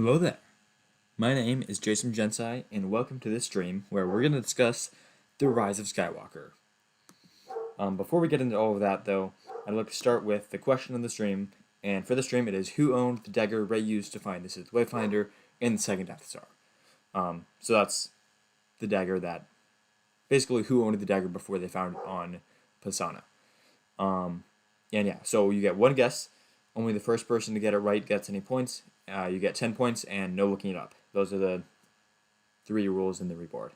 Hello there. My name is Jasom Jensai, and welcome to this stream where we're going to discuss the Rise of Skywalker. Before we get into all of that, though, I'd like to start with the question of the stream, and for the stream it is, who owned the dagger Rey used to find the Sith Wayfinder in the second Death Star? So that's the dagger that, basically who owned the dagger before they found it on Pasana. So you get one guess. Only the first person to get it right gets any points. You get 10 points and no looking it up. Those are the 3 rules in the reboard.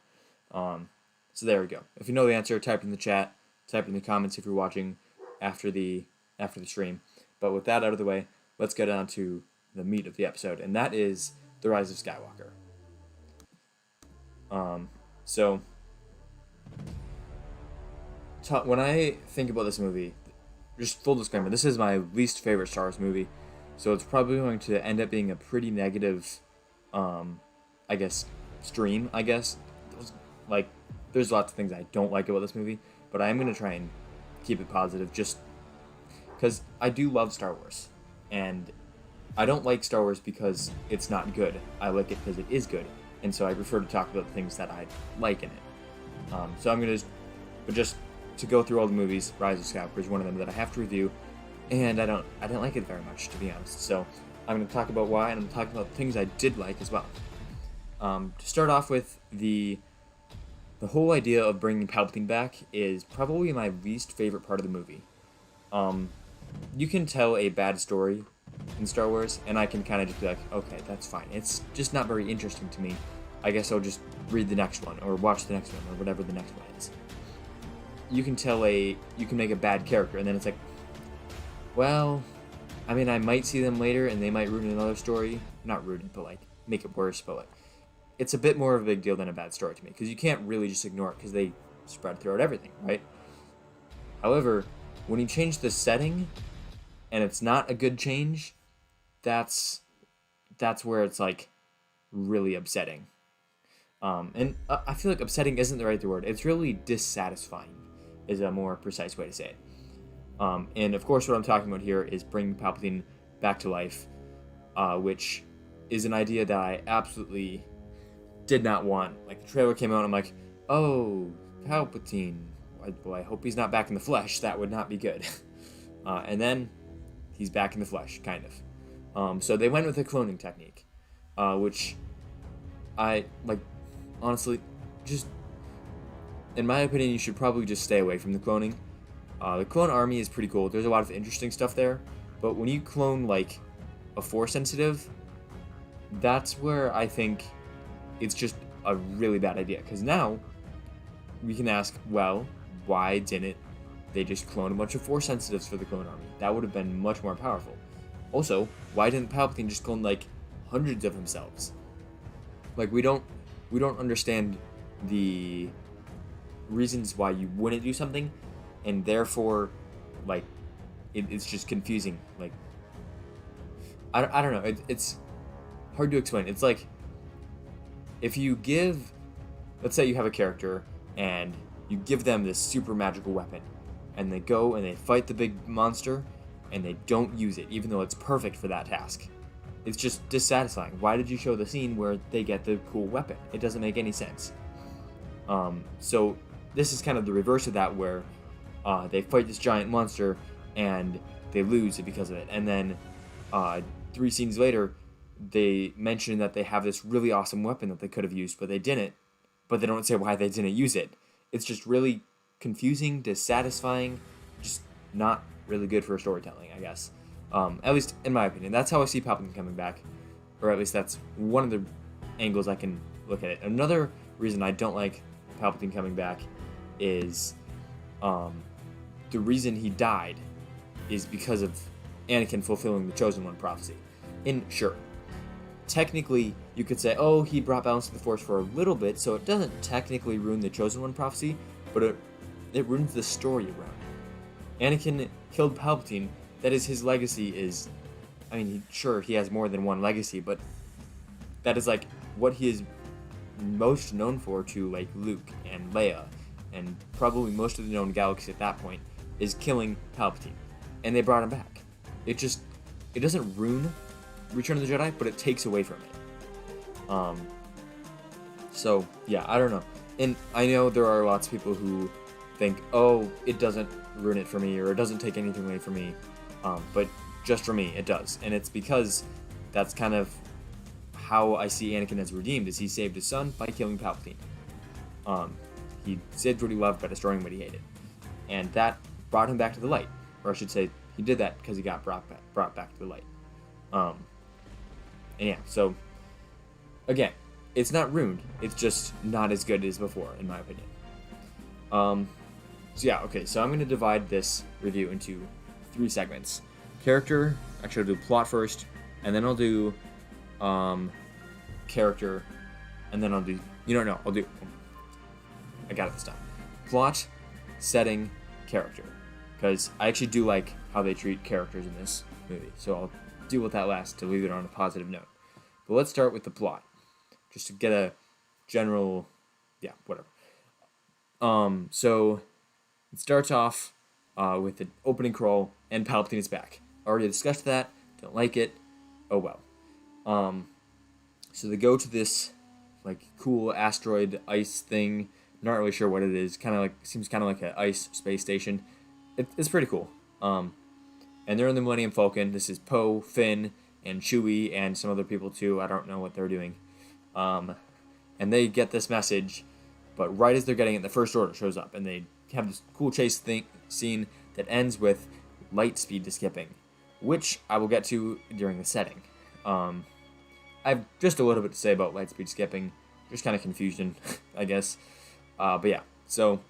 So there we go. If you know the answer, type it in the chat. Type it in the comments if you're watching after the stream. But with that out of the way, let's get on to the meat of the episode, and that is the Rise of Skywalker. When I think about this movie, just full disclaimer, this is my least favorite Star Wars movie, so it's probably going to end up being a pretty negative, stream, There's lots of things I don't like about this movie, but I am going to try and keep it positive, just because I do love Star Wars, and I don't like Star Wars because it's not good. I like it because it is good, and so I prefer to talk about the things that I like in it. So I'm going to, just to go through all the movies, Rise of Skywalker is one of them that I have to review, and I didn't like it very much, to be honest. So I'm going to talk about why, and I'm talking about things I did like as well. To start off with, the whole idea of bringing Palpatine back is probably my least favorite part of the movie. You can tell a bad story in Star Wars, and I can kind of just be like, okay, that's fine. It's just not very interesting to me. I guess I'll just read the next one, or watch the next one, or whatever the next one is. You can make a bad character, and then it's like, well, I mean, I might see them later, and they might ruin another story. Not ruin it, but, make it worse, but, it's a bit more of a big deal than a bad story to me, because you can't really just ignore it, because they spread throughout everything, right? However, when you change the setting, and it's not a good change, that's where it's, really upsetting. And I feel like upsetting isn't the right word. It's really dissatisfying, is a more precise way to say it. And of course what I'm talking about here is bringing Palpatine back to life, which is an idea that I absolutely did not want. The trailer came out and I'm like, oh, Palpatine. I hope he's not back in the flesh. That would not be good. And then he's back in the flesh, kind of. So they went with the cloning technique, which I, honestly, just, in my opinion, you should probably just stay away from the cloning. The clone army is pretty cool. There's a lot of interesting stuff there. But when you clone, a Force sensitive, that's where I think it's just a really bad idea. Because now, we can ask, well, why didn't they just clone a bunch of Force sensitives for the clone army? That would have been much more powerful. Also, why didn't Palpatine just clone, hundreds of themselves? We don't understand the reasons why you wouldn't do something, and therefore, it's just confusing. I don't know. It's hard to explain. It's if you give, let's say you have a character and you give them this super magical weapon, and they go and they fight the big monster, and they don't use it, even though it's perfect for that task. It's just dissatisfying. Why did you show the scene where they get the cool weapon? It doesn't make any sense. So this is kind of the reverse of that, where they fight this giant monster and they lose because of it. And then 3 scenes later, they mention that they have this really awesome weapon that they could have used, but they didn't. But they don't say why they didn't use it. It's just really confusing, dissatisfying, just not really good for storytelling, I guess. At least in my opinion. That's how I see Palpatine coming back. Or at least that's one of the angles I can look at it. Another reason I don't like Palpatine coming back is the reason he died is because of Anakin fulfilling the Chosen One prophecy. And sure, technically you could say, oh, he brought balance to the Force for a little bit, so it doesn't technically ruin the Chosen One prophecy, but it ruins the story around it. Anakin killed Palpatine. That is, his legacy is, sure, he has more than one legacy, but that is what he is most known for to Luke and Leia, and probably most of the known galaxy at that point, is killing Palpatine. And they brought him back. It doesn't ruin Return of the Jedi, but it takes away from it. So yeah, I don't know. And I know there are lots of people who think, oh, it doesn't ruin it for me, or it doesn't take anything away from me. But just for me, it does. And it's because that's kind of how I see Anakin as redeemed, is he saved his son by killing Palpatine. He saved what he loved by destroying what he hated. And that brought him back to the light. Or I should say, he did that because he got brought back to the light. And yeah, so, again, it's not ruined. It's just not as good as before, in my opinion. So yeah, okay, so I'm going to divide this review into 3 segments. Character, actually I'll do plot first, and then I'll do character, and then I'll do, I got it this time. Plot, setting, character. Because I actually do like how they treat characters in this movie, so I'll deal with that last to leave it on a positive note. But let's start with the plot, just to get a general, whatever. So it starts off with an opening crawl, and Palpatine is back. Already discussed that, don't like it, oh well. So they go to this, like, cool asteroid ice thing, not really sure what it is, seems kind of like an ice space station. It's pretty cool. And they're in the Millennium Falcon. This is Poe, Finn, and Chewie, and some other people too. I don't know what they're doing. And they get this message, but right as they're getting it, the First Order shows up, and they have this cool chase scene that ends with light speed skipping, which I will get to during the setting. I have just a little bit to say about light speed skipping, just kind of confusion, I guess. But yeah, so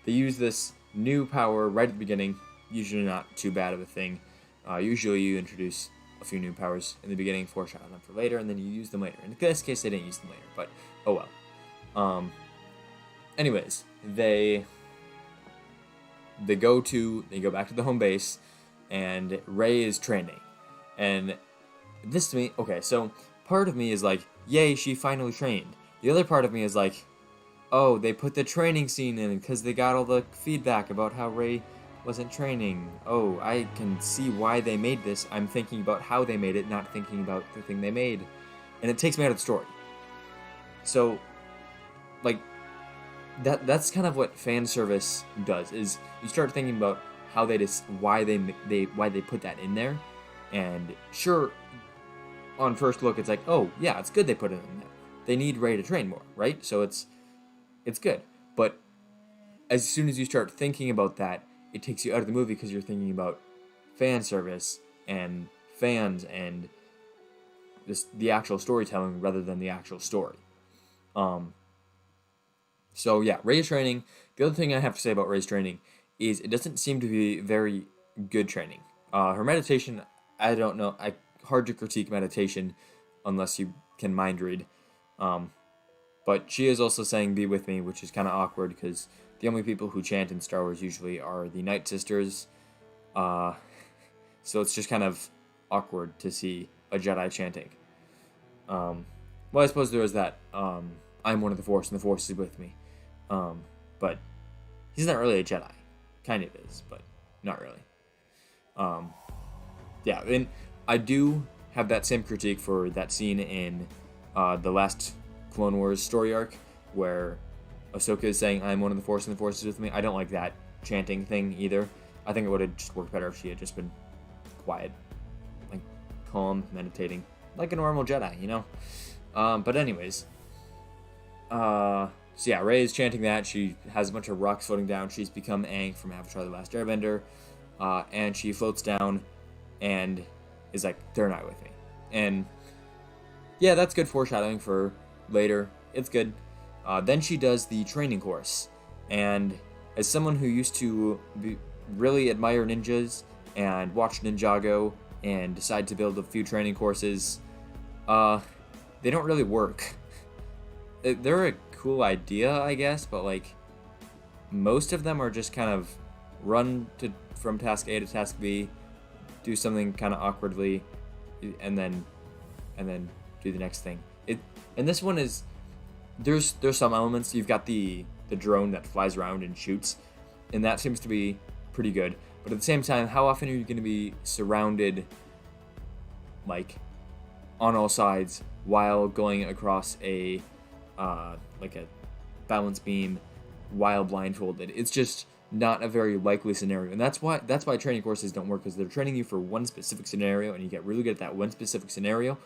they use this new power right at the beginning, usually not too bad of a thing. Usually you introduce a few new powers in the beginning, foreshadow them for later, and then you use them later. In this case, they didn't use them later, but oh well. Anyways, they go back to the home base, and Rey is training. And this to me, okay, so part of me is like, yay, she finally trained. The other part of me is like, oh, they put the training scene in because they got all the feedback about how Rey wasn't training. Oh, I can see why they made this. I'm thinking about how they made it, not thinking about the thing they made. And it takes me out of the story. So, like, that's kind of what fan service does, is you start thinking about how why they put that in there. And sure, on first look, it's like, oh, yeah, it's good they put it in there. They need Rey to train more, right? So it's good. But as soon as you start thinking about that, it takes you out of the movie because you're thinking about fan service and fans and the actual storytelling rather than the actual story. So yeah, Rey's training. The other thing I have to say about Rey's training is it doesn't seem to be very good training. Her meditation, I don't know. Hard to critique meditation unless you can mind read. But she is also saying "Be with me," which is kind of awkward because the only people who chant in Star Wars usually are the Night Sisters. So it's just kind of awkward to see a Jedi chanting. Well, I suppose there is that. I'm one of the Force, and the Force is with me. But he's not really a Jedi. Kind of is, but not really. Yeah, and I do have that same critique for that scene in the last Clone Wars story arc where Ahsoka is saying, I'm one of the Force and the Force is with me. I don't like that chanting thing either. I think it would have just worked better if she had just been quiet, like calm, meditating, like a normal Jedi, you know? But anyways, so yeah, Rey is chanting that. She has a bunch of rocks floating down. She's become Aang from Avatar: The Last Airbender, and she floats down and is like, they're not with me. And yeah, that's good foreshadowing for later. It's good. Then she does the training course, and as someone who used to really admire ninjas and watch Ninjago and decide to build a few training courses, they don't really work. They're a cool idea, I guess, but like most of them are just kind of run from task A to task B, do something kind of awkwardly, and then do the next thing. And this one is there's some elements. You've got the drone that flies around and shoots, and that seems to be pretty good. But at the same time, how often are you going to be surrounded, like, on all sides while going across a like a balance beam while blindfolded. It's just not a very likely scenario, and that's why training courses don't work, because they're training you for one specific scenario, and you get really good at that one specific scenario,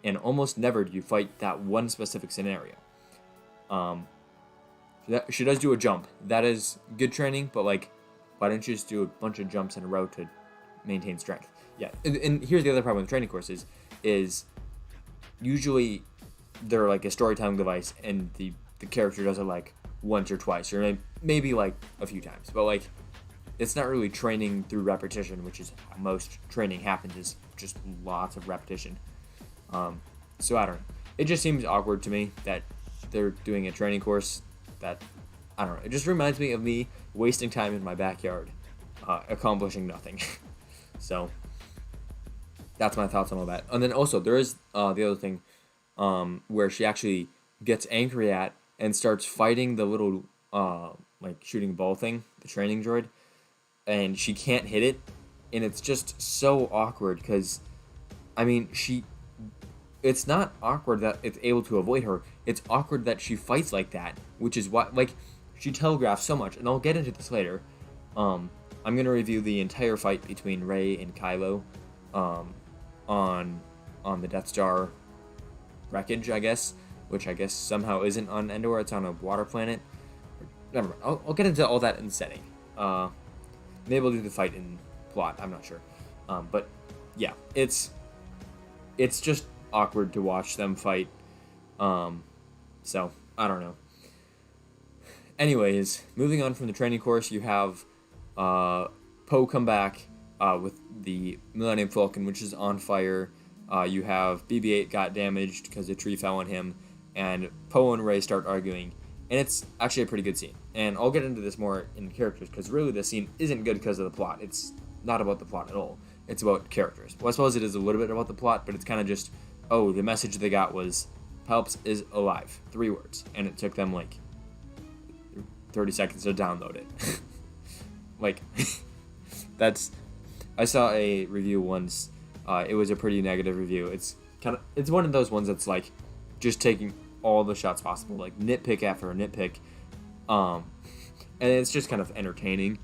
and almost never do you fight that one specific scenario. She does do a jump. That is good training, but like, why don't you just do a bunch of jumps in a row to maintain strength? Yeah, and here's the other problem with training courses is usually they're like a storytelling device, and the character does it like once or twice, or maybe like a few times, but like it's not really training through repetition, which is how most training happens, is just lots of repetition. So I don't know. It just seems awkward to me that they're doing a training course that, I don't know. It just reminds me of me wasting time in my backyard, accomplishing nothing. So that's my thoughts on all that. And then also there is the other thing, where she actually gets angry at and starts fighting the little like shooting ball thing, the training droid, and she can't hit it, and it's just so awkward because, I mean, it's not awkward that it's able to avoid her. It's awkward that she fights like that, which is why, like, she telegraphs so much, and I'll get into this later. I'm gonna review the entire fight between Rey and Kylo, on the Death Star wreckage, I guess, which I guess somehow isn't on Endor. It's on a water planet. Never mind. I'll get into all that in the setting. Maybe we'll do the fight in plot. I'm not sure. But yeah, it's just awkward to watch them fight. So I don't know. Anyways, moving on from the training course, you have Poe come back with the Millennium Falcon, which is on fire. You have BB-8 got damaged because a tree fell on him, and Poe and Rey start arguing, and it's actually a pretty good scene. And I'll get into this more in characters, because really the scene isn't good because of the plot. It's not about the plot at all. It's about characters. Well, I suppose it is a little bit about the plot, but it's kind of just, oh, the message they got was, Palps is alive. 3 words. And it took them, like, 30 seconds to download it. Like, I saw a review once. It was a pretty negative review. It's one of those ones that's like just taking all the shots possible, like nitpick after nitpick, and it's just kind of entertaining,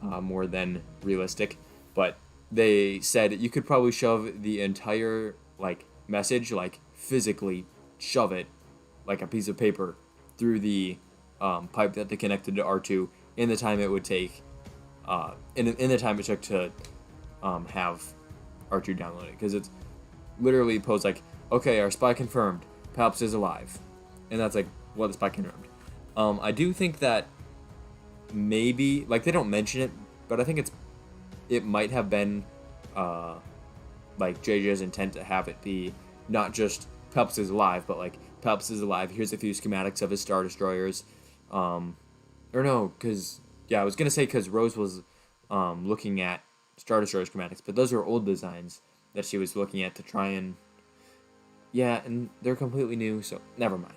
more than realistic. But they said you could probably shove the entire like message, like physically shove it, like a piece of paper, through the pipe that they connected to R2 in the time it would take, in the time it took to have R2 download it, because it's literally posed like, okay, our spy confirmed, Palps is alive, and that's like what the spy confirmed. I do think that maybe, like, they don't mention it, but I think it might have been like JJ's intent to have it be not just Palps is alive, but like Palps is alive. Here's a few schematics of his Star Destroyers, or no, because I was gonna say because Rose was looking at Star Destroyer schematics, but those are old designs that she was looking at to try and, and they're completely new, so never mind.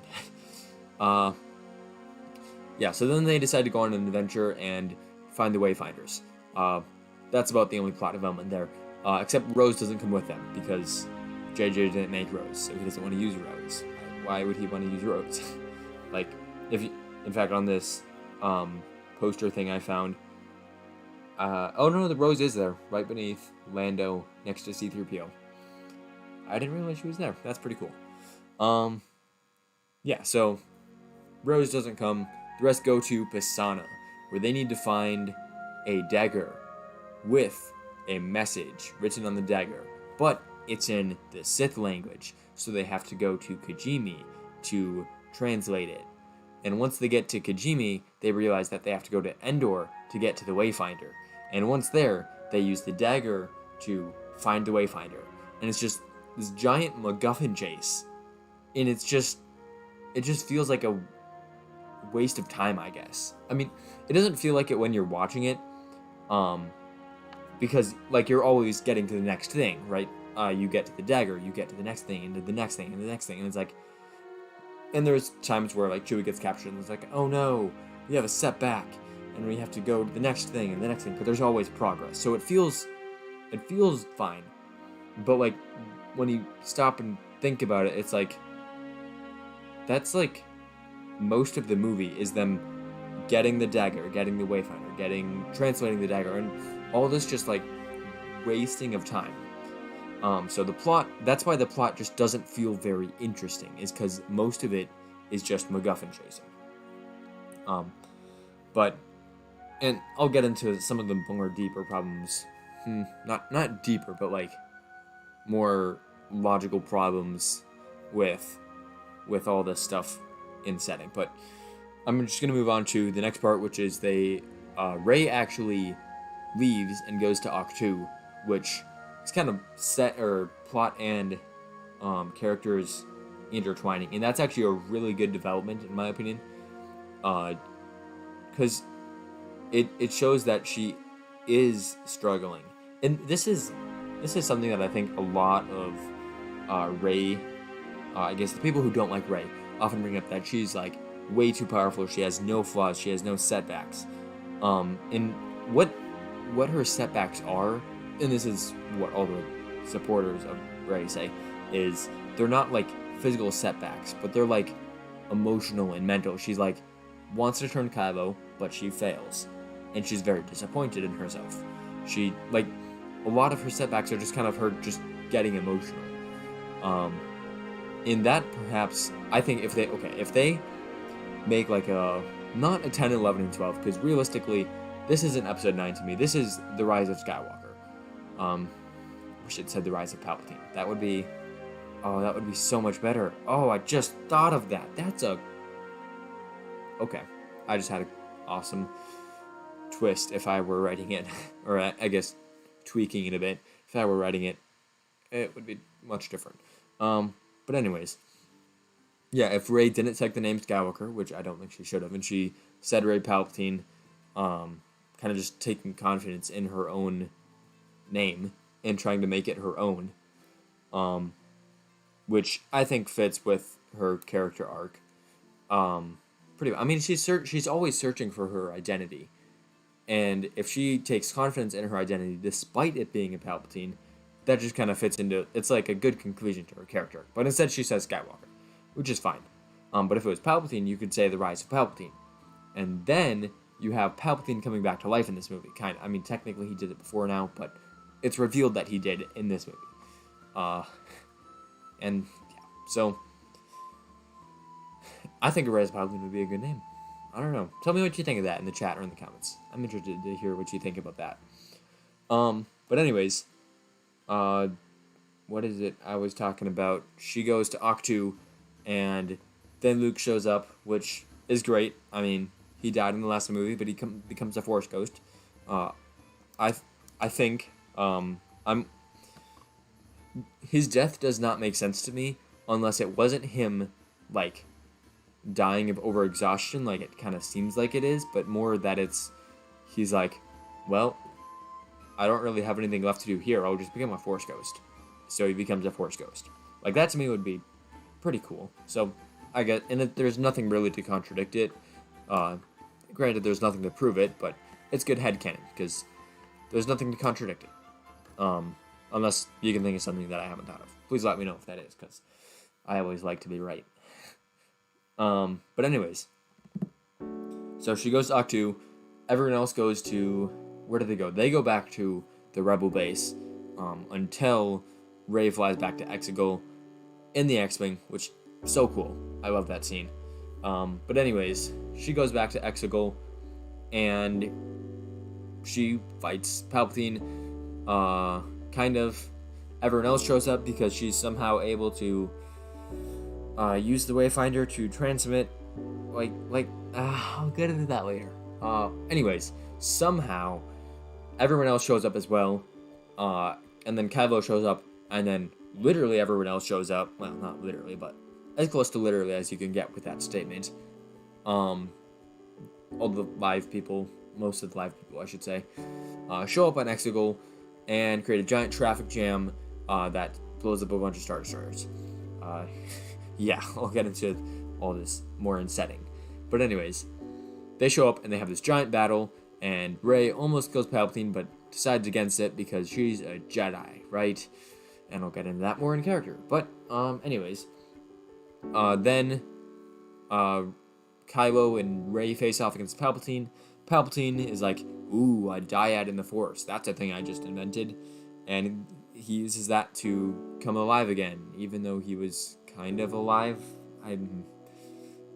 So then they decide to go on an adventure and find the Wayfinders. That's about the only plot development there, except Rose doesn't come with them, because JJ didn't make Rose, so he doesn't want to use Rose. Why would he want to use Rose? Like, in fact, on this poster thing I found, oh no, the Rose is there, right beneath Lando, next to C-3PO. I didn't realize she was there. That's pretty cool. So Rose doesn't come. The rest go to Pisana, where they need to find a dagger with a message written on the dagger, but it's in the Sith language, so they have to go to Kijimi to translate it. And once they get to Kijimi, they realize that they have to go to Endor to get to the Wayfinder. And once there, they use the dagger to find the Wayfinder. And it's just this giant MacGuffin chase. And it just feels like a waste of time, I guess. I mean, it doesn't feel like it when you're watching it, because like you're always getting to the next thing, right? You get to the dagger, you get to the next thing, and to the next thing, and the next thing, and it's like, and there's times where like Chewie gets captured, and it's like, oh no, we have a setback, and we have to go to the next thing and the next thing, but there's always progress, so it feels fine, but like when you stop and think about it, it's like that's like most of the movie is them getting the dagger, getting the wayfinder, translating the dagger, and all this just like wasting of time. So the plot, that's why the plot just doesn't feel very interesting, is because most of it is just MacGuffin chasing. But, and I'll get into some of the more deeper problems. Not deeper, but like more logical problems with all this stuff in setting. But I'm just gonna move on to the next part, which is Rey actually leaves and goes to Octu, which is kind of set or plot and characters intertwining, and that's actually a really good development in my opinion, because it shows that she is struggling, and this is something that I think a lot of Rey, I guess the people who don't like Rey often bring up, that she's like way too powerful, she has no flaws, she has no setbacks, and what her setbacks are, and this is what all the supporters of Rey say, is they're not like physical setbacks, but they're like emotional and mental. She's like wants to turn Kylo, but she fails, and she's very disappointed in herself. She like a lot of her setbacks are just kind of her just getting emotional. In that, perhaps I think if they make like a not a 10, 11, and 12, because realistically this isn't episode 9 to me. This is the Rise of Skywalker. Wish it said the Rise of Palpatine. That would be so much better. Oh, I just thought of that. Okay. I just had an awesome twist if I were writing it, or I guess tweaking it a bit. If I were writing it, it would be much different. But anyways, yeah, if Rey didn't take the name Skywalker, which I don't think she should have, and she said Rey Palpatine, kind of just taking confidence in her own name and trying to make it her own, which I think fits with her character arc. Pretty. I mean, she's always searching for her identity, and if she takes confidence in her identity despite it being a Palpatine, that just kind of fits into. It's like a good conclusion to her character. But instead, she says Skywalker, which is fine. But if it was Palpatine, you could say the Rise of Palpatine, and then you have Palpatine coming back to life in this movie. I mean, technically he did it before now, but it's revealed that he did in this movie. And yeah, so I think a Rise of Palpatine would be a good name. I don't know. Tell me what you think of that in the chat or in the comments. I'm interested to hear what you think about that. But anyways, what is it I was talking about? She goes to Octu, and then Luke shows up, which is great. I mean, he died in the last movie, but he becomes a Force ghost. I think his death does not make sense to me unless it wasn't him like dying of overexhaustion, like it kind of seems like it is, but more that he's like, well, I don't really have anything left to do here. I'll just become a Force ghost. So he becomes a Force ghost. Like that to me would be pretty cool. So I get, and there's nothing really to contradict it. Granted, there's nothing to prove it, but it's good headcanon because there's nothing to contradict it. Unless you can think of something that I haven't thought of. Please let me know if that is, because I always like to be right. But anyways, so she goes to Octu. Everyone else goes to, where do they go? They go back to the Rebel base until Rey flies back to Exegol in the X-Wing, which is so cool. I love that scene. But anyways, she goes back to Exegol and she fights Palpatine. Kind of. Everyone else shows up because she's somehow able to use the Wayfinder to transmit. I'll get into that later. Anyways, somehow everyone else shows up as well. And then Kylo shows up, and then literally everyone else shows up. Well, not literally, but as close to literally as you can get with that statement. All the live people, most of the live people, I should say, show up on Exegol and create a giant traffic jam that blows up a bunch of Star Destroyers. Yeah, I'll get into all this more in setting. But anyways, they show up and they have this giant battle, and Rey almost kills Palpatine, but decides against it because she's a Jedi, right? and I'll get into that more in character. But anyways, then Kylo and Rey face off against Palpatine. Palpatine is like, ooh, a dyad in the Force. That's a thing I just invented. And he uses that to come alive again, even though he was kind of alive.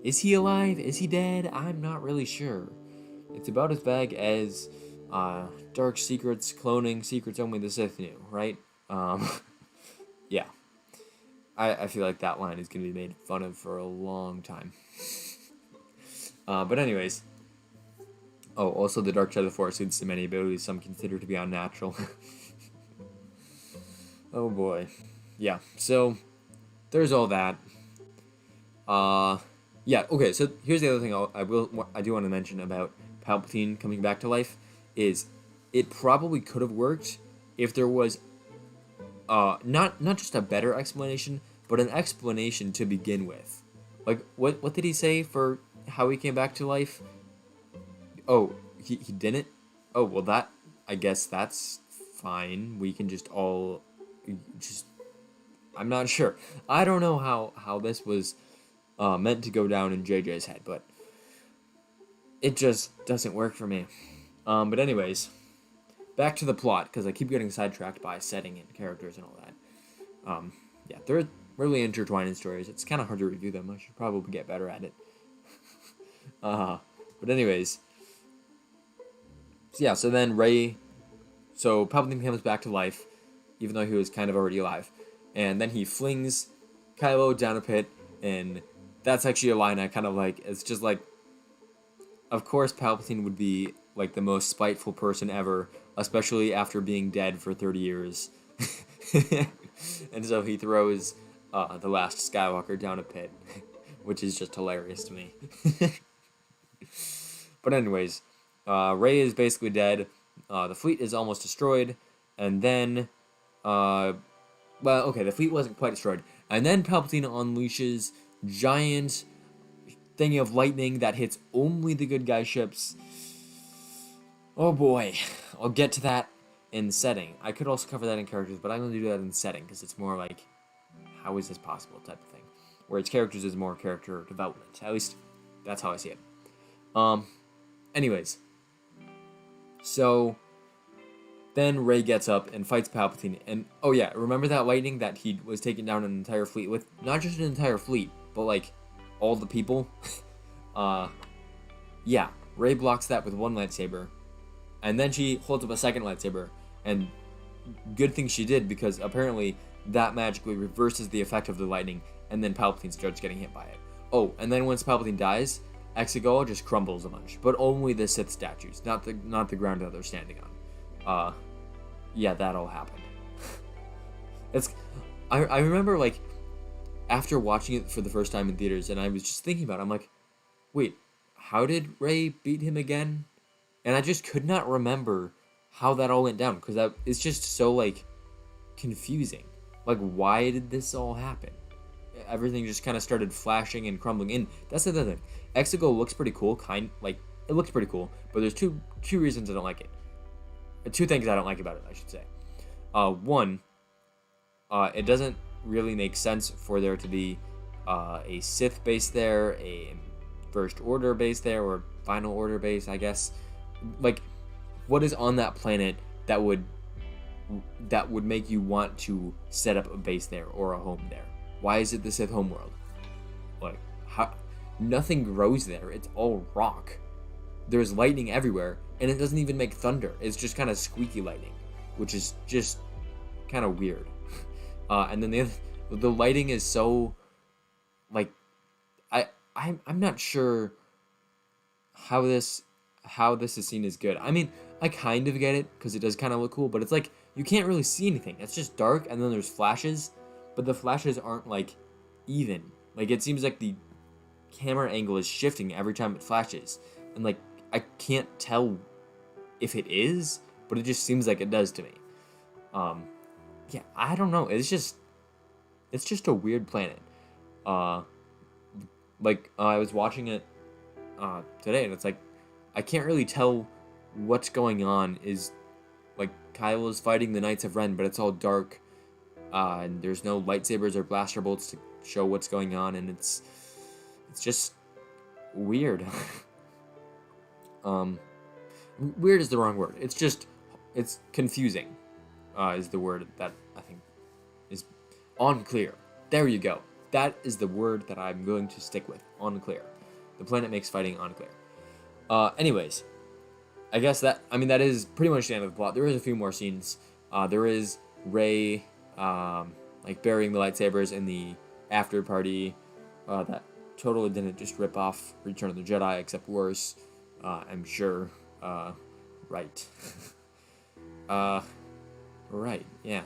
Is he alive? Is he dead? I'm not really sure. It's about as vague as dark secrets, cloning, secrets only the Sith knew, right? Yeah. I feel like that line is going to be made fun of for a long time. But anyways. Oh, also the dark side of the Force leads to many abilities some consider to be unnatural. Oh boy. Yeah, so there's all that. Yeah, okay, so here's the other thing I do want to mention about Palpatine coming back to life is it probably could have worked if there was not just a better explanation, but an explanation to begin with. Like what did he say for how he came back to life? Oh, he didn't? Oh, well that I guess that's fine. We can just all just I'm not sure. I don't know how this was meant to go down in JJ's head, but it just doesn't work for me. But anyways, back to the plot, because I keep getting sidetracked by setting and characters and all that. Yeah, they're really intertwined stories. It's kind of hard to review them. I should probably get better at it. But anyways, so yeah, so then so Palpatine comes back to life, even though he was kind of already alive. And then he flings Kylo down a pit, and that's actually a line I kind of like. It's just like, of course Palpatine would be like the most spiteful person ever, especially after being dead for 30 years. And so he throws the last Skywalker down a pit, which is just hilarious to me. But anyways, Rey is basically dead. The fleet is almost destroyed, and then well, okay, the fleet wasn't quite destroyed. And then Palpatine unleashes giant thingy of lightning that hits only the good guy ships. Oh boy. I'll get to that in setting. I could also cover that in characters, but I'm going to do that in setting because it's more like, how is this possible type of thing. Whereas characters is more character development. At least, that's how I see it. Anyways. So then Rey gets up and fights Palpatine. And, oh yeah, remember that lightning that he was taking down an entire fleet with? Not just an entire fleet, but, like, all the people? Yeah, Rey blocks that with one lightsaber. And then she holds up a second lightsaber. And good thing she did, because apparently that magically reverses the effect of the lightning, and then Palpatine starts getting hit by it. Oh, and then once Palpatine dies, Exegol just crumbles a bunch. But only the Sith statues, not the ground that they're standing on. Yeah, that all happened. I remember, like, after watching it for the first time in theaters, and I was just thinking about it, I'm like, wait, how did Rey beat him again? And I just could not remember how that all went down, because it's just so, like, confusing. Like, why did this all happen? Everything just kind of started flashing and crumbling. And that's the other thing. Exegol looks pretty cool, it looks pretty cool, but there's two reasons I don't like it. Two things I don't like about it, I should say. One, it doesn't really make sense for there to be a Sith base there, a First Order base there, or Final Order base, I guess. Like, what is on that planet that would make you want to set up a base there or a home there? Why is it the Sith homeworld? Like, how? Nothing grows there. It's all rock. There's lightning everywhere, and it doesn't even make thunder. It's just kind of squeaky lightning, which is just kind of weird. And then the lighting is so, like, I'm not sure how this is seen as good. I mean, I kind of get it because it does kind of look cool, but it's like you can't really see anything. It's just dark, and then there's flashes, but the flashes aren't like even. Like, it seems like the camera angle is shifting every time it flashes, and like I can't tell if it is, but it just seems like it does to me. Yeah, I don't know. It's just a weird planet. Like, I was watching it today, and it's like I can't really tell what's going on. Is like Kylo is fighting the Knights of Ren, but it's all dark, and there's no lightsabers or blaster bolts to show what's going on, and it's just weird. Weird is the wrong word. It's confusing, is the word that I think is unclear. There you go. That is the word that I'm going to stick with. Unclear. The planet makes fighting unclear. Anyways, I guess that is pretty much the end of the plot. There is a few more scenes. There is Rey, like burying the lightsabers in the after party. That totally didn't just rip off Return of the Jedi, except worse. I'm sure. Right. Right. Yeah.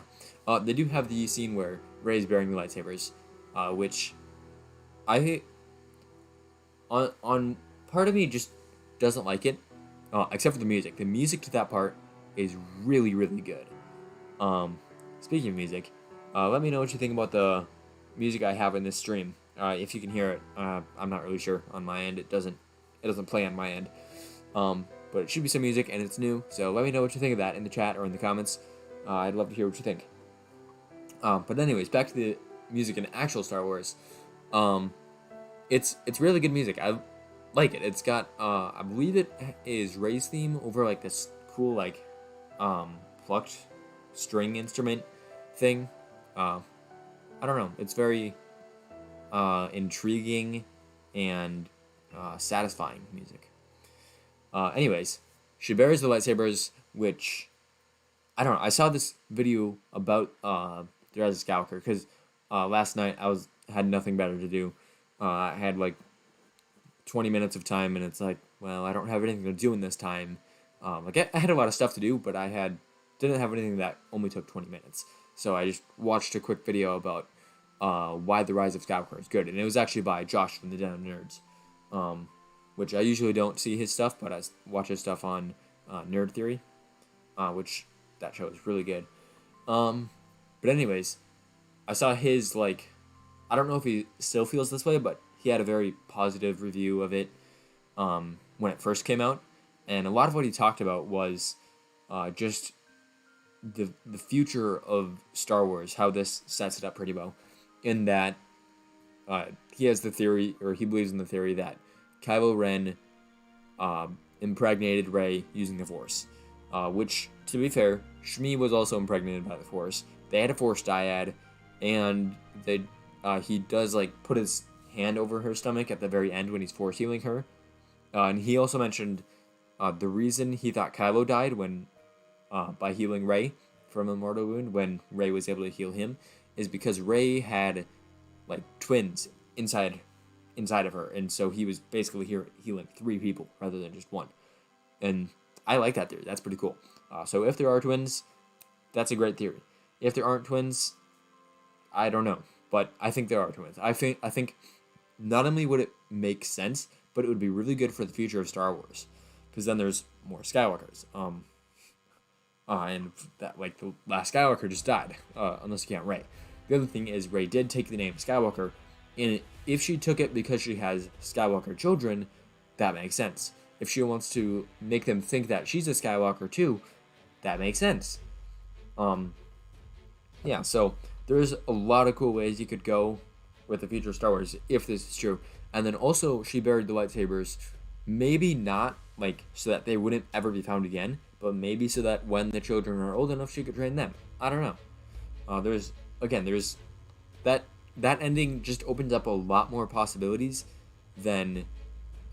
They do have the scene where Rey's burying the lightsabers, which on part of me just doesn't like it, except for the music. The music to that part is really, really good. Speaking of music, let me know what you think about the music I have in this stream. If you can hear it, I'm not really sure on my end. It doesn't play on my end. But it should be some music, and it's new. So let me know what you think of that in the chat or in the comments. I'd love to hear what you think. But anyways, back to the music in actual Star Wars. It's really good music. I like it. It's got I believe it is Rey's theme over like this cool like plucked string instrument thing. I don't know. It's very intriguing and satisfying music. Anyways, she buries the lightsabers, which I don't know. I saw this video about the Rise of Skywalker because last night I had nothing better to do. I had like 20 minutes of time, and it's like, well, I don't have anything to do in this time. Like I had a lot of stuff to do, but didn't have anything that only took 20 minutes. So I just watched a quick video about why the Rise of Skywalker is good, and it was actually by Josh from the Den of Nerds, which I usually don't see his stuff, but I watch his stuff on Nerd Theory, which that show is really good. But anyways, I saw his like, I don't know if he still feels this way, but he had a very positive review of it when it first came out, and a lot of what he talked about was just the future of Star Wars, how this sets it up pretty well, in that he has the theory, or he believes in the theory that Kylo Ren impregnated Rey using the Force, which, to be fair, Shmi was also impregnated by the Force. They had a Force dyad, and he does like put his hand over her stomach at the very end when he's Force healing her, and he also mentioned the reason he thought Kylo died when by healing Rey from a mortal wound when Rey was able to heal him is because Rey had like twins inside of her, and so he was basically healing 3 people rather than just 1. And I like that theory. That's pretty cool. So if there are twins, that's a great theory. If there aren't twins, I don't know, but I think there are twins. I think not only would it make sense, but it would be really good for the future of Star Wars, because then there's more Skywalkers. And that, like, the last Skywalker just died, unless you count Rey. The other thing is Rey did take the name Skywalker, and if she took it because she has Skywalker children, that makes sense. If she wants to make them think that she's a Skywalker too, that makes sense. Yeah, so there's a lot of cool ways you could go with the future of Star Wars if this is true. And then also she buried the lightsabers, maybe not like so that they wouldn't ever be found again, but maybe so that when the children are old enough she could train them. I don't know. There's that ending just opens up a lot more possibilities than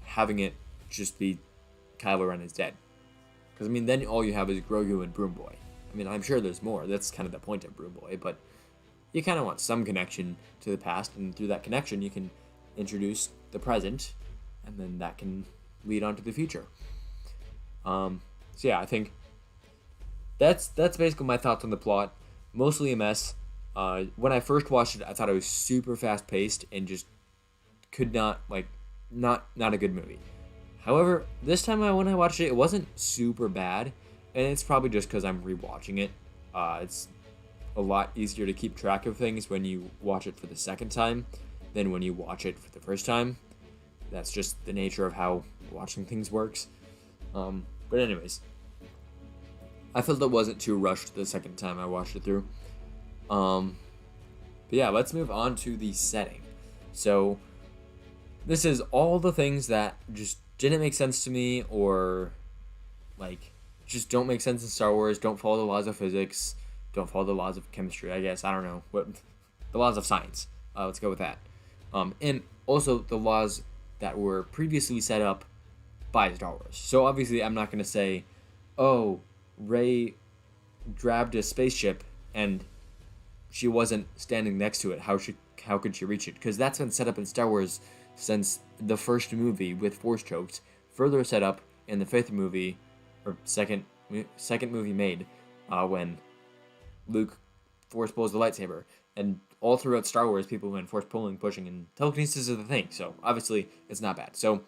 having it just be Kylo Ren is dead. Because, I mean, then all you have is Grogu and Broom Boy. I mean, I'm sure there's more. That's kind of the point of Broom Boy, but you kind of want some connection to the past, and through that connection you can introduce the present, and then that can lead on to the future. So yeah, I think that's basically my thoughts on the plot. Mostly a mess. When I first watched it, I thought it was super fast paced and just could not a good movie. However, this time when I watched it, it wasn't super bad, and it's probably just because I'm rewatching it. It's a lot easier to keep track of things when you watch it for the second time than when you watch it for the first time. That's just the nature of how watching things works. But anyways, I felt it wasn't too rushed the second time I watched it through. Um, but yeah, let's move on to the setting. So this is all the things that just didn't make sense to me, or like just don't make sense in Star Wars, don't follow the laws of physics, don't follow the laws of chemistry, I guess. I don't know. What the laws of science. Let's go with that. And also the laws that were previously set up by Star Wars. So obviously I'm not going to say, "Oh, Rey grabbed a spaceship and she wasn't standing next to it. How could she reach it?" Because that's been set up in Star Wars since the first movie with force chokes. Further set up in the fifth movie, or second movie made, when Luke force pulls the lightsaber, and all throughout Star Wars, people have been force pulling, pushing, and telekinesis is the thing. So obviously, it's not bad. So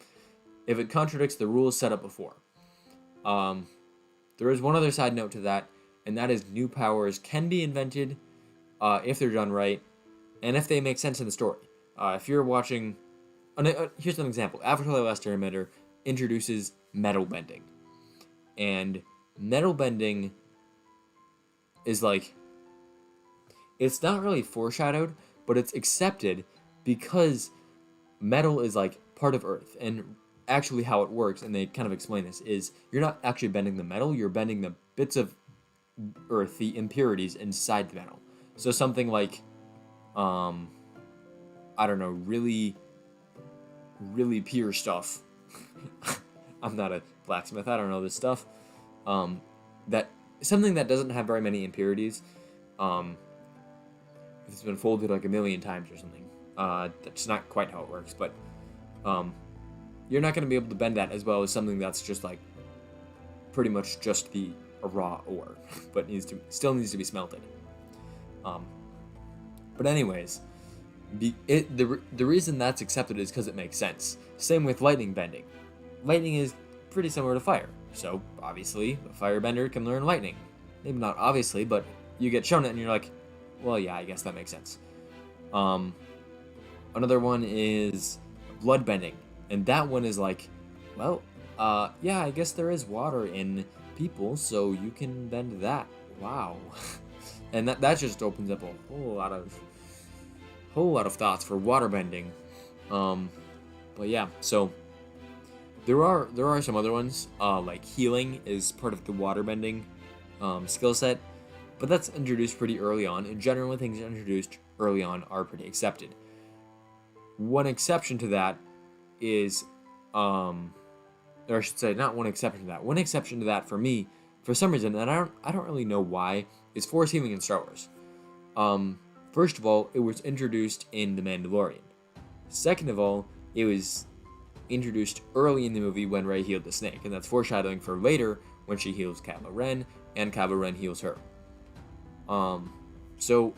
if it contradicts the rules set up before, there is one other side note to that, and that is new powers can be invented if they're done right, and if they make sense in the story. If you're watching, here's an example: Avatar: The Last Airbender introduces metal bending, and metal bending is like, it's not really foreshadowed, but it's accepted because metal is like part of Earth, and actually how it works, and they kind of explain this, is you're not actually bending the metal, you're bending the bits of Earth, the impurities inside the metal. So something like, I don't know, really, really pure stuff. I'm not a blacksmith, I don't know this stuff. That something that doesn't have very many impurities, it's been folded like a million times or something. That's not quite how it works, but you're not going to be able to bend that as well as something that's just like pretty much just a raw ore, but still needs to be smelted. But anyways, the reason that's accepted is because it makes sense. Same with lightning bending. Lightning is pretty similar to fire, so obviously a firebender can learn lightning. Maybe not obviously, but you get shown it and you're like, well, yeah, I guess that makes sense. Another one is blood bending, and that one is like, well, yeah, I guess there is water in people, so you can bend that. Wow. And that just opens up a whole lot of thoughts for water bending. But yeah, so there are some other ones, like healing is part of the water bending skill set, but that's introduced pretty early on, and generally things introduced early on are pretty accepted. One exception to that is, or I should say, not one exception to that. One exception to that for me, for some reason, and I don't really know why, is force healing in Star Wars. First of all, it was introduced in The Mandalorian. Second of all, it was introduced early in the movie when Rey healed the snake, and that's foreshadowing for later when she heals Kylo Ren, and Kylo Ren heals her. So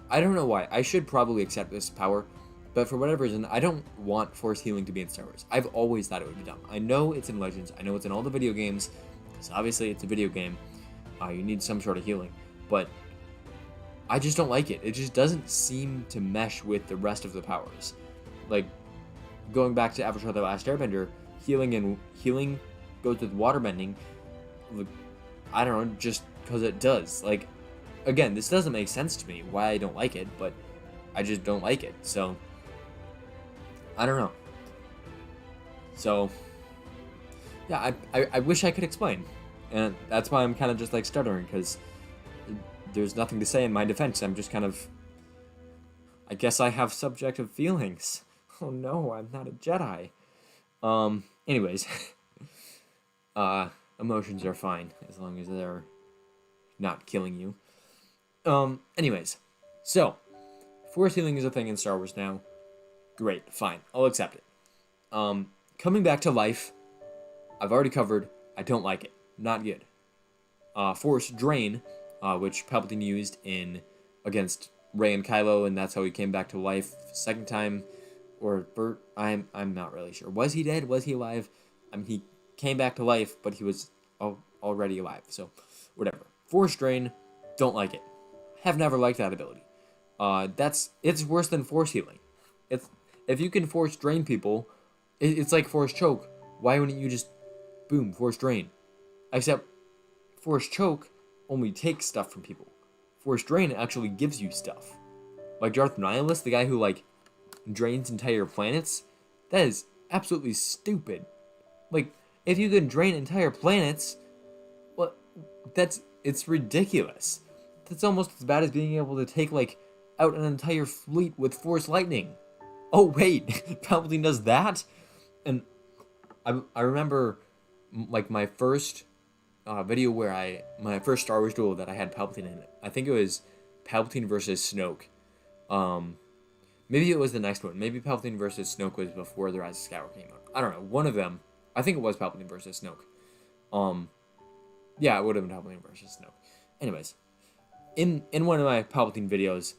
I don't know why. I should probably accept this power, but for whatever reason, I don't want force healing to be in Star Wars. I've always thought it would be dumb. I know it's in Legends. I know it's in all the video games, because obviously it's a video game. You need some sort of healing, but I just don't like it. It just doesn't seem to mesh with the rest of the powers. Like, going back to Avatar: The Last Airbender, healing goes with waterbending. I don't know, just because it does. Like, again, this doesn't make sense to me why I don't like it, but I just don't like it. So I don't know. So yeah, I wish I could explain, and that's why I'm kind of just like stuttering, because there's nothing to say in my defense. I'm just kind of, I guess I have subjective feelings. Oh no, I'm not a Jedi. Anyways, emotions are fine as long as they're not killing you. Anyways, so force healing is a thing in Star Wars now. Great, fine, I'll accept it. Coming back to life, I've already covered. I don't like it. Not good. Force drain, which Palpatine used against Rey and Kylo, and that's how he came back to life second time. Or I'm not really sure. Was he dead? Was he alive? I mean, he came back to life, but he was already alive. So, whatever. Force drain, don't like it. Have never liked that ability. It's worse than force healing. If you can force drain people, it's like force choke. Why wouldn't you just boom, force drain? Except force choke only takes stuff from people. Force Drain actually gives you stuff. Like Darth Nihilus, the guy who, like, drains entire planets, that is absolutely stupid. Like, if you can drain entire planets, well, it's ridiculous. That's almost as bad as being able to take, like, out an entire fleet with Force Lightning. Oh, wait, Palpatine does that? And I remember, like, my first video where my first Star Wars duel that I had Palpatine in it. I think it was Palpatine versus Snoke. Maybe it was the next one. Maybe Palpatine versus Snoke was before the Rise of Skywalker came out. I don't know. One of them. I think it was Palpatine versus Snoke. Yeah, it would have been Palpatine versus Snoke. Anyways, in one of my Palpatine videos,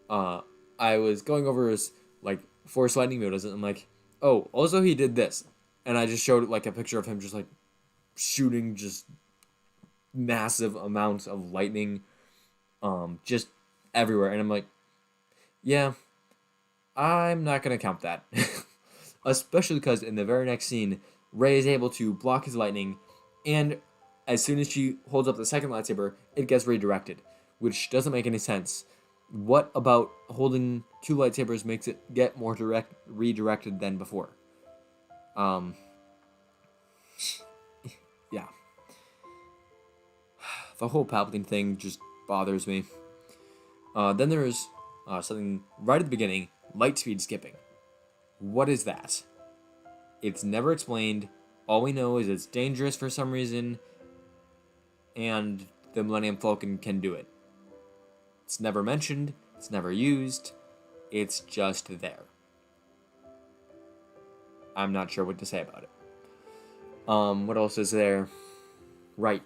I was going over his, like, Force Lightning moves, and I'm like, oh, also he did this. And I just showed, like, a picture of him just, like, shooting just massive amounts of lightning, just everywhere. And I'm like, yeah, I'm not going to count that. Especially because in the very next scene, Rey is able to block his lightning, and as soon as she holds up the second lightsaber, it gets redirected, which doesn't make any sense. What about holding two lightsabers makes it get more redirected than before? Yeah. The whole Palpatine thing just bothers me. Then there's something right at the beginning, light speed skipping. What is that? It's never explained. All we know is it's dangerous for some reason, and the Millennium Falcon can do it. It's never mentioned, it's never used, it's just there. I'm not sure what to say about it. What else is there? Right.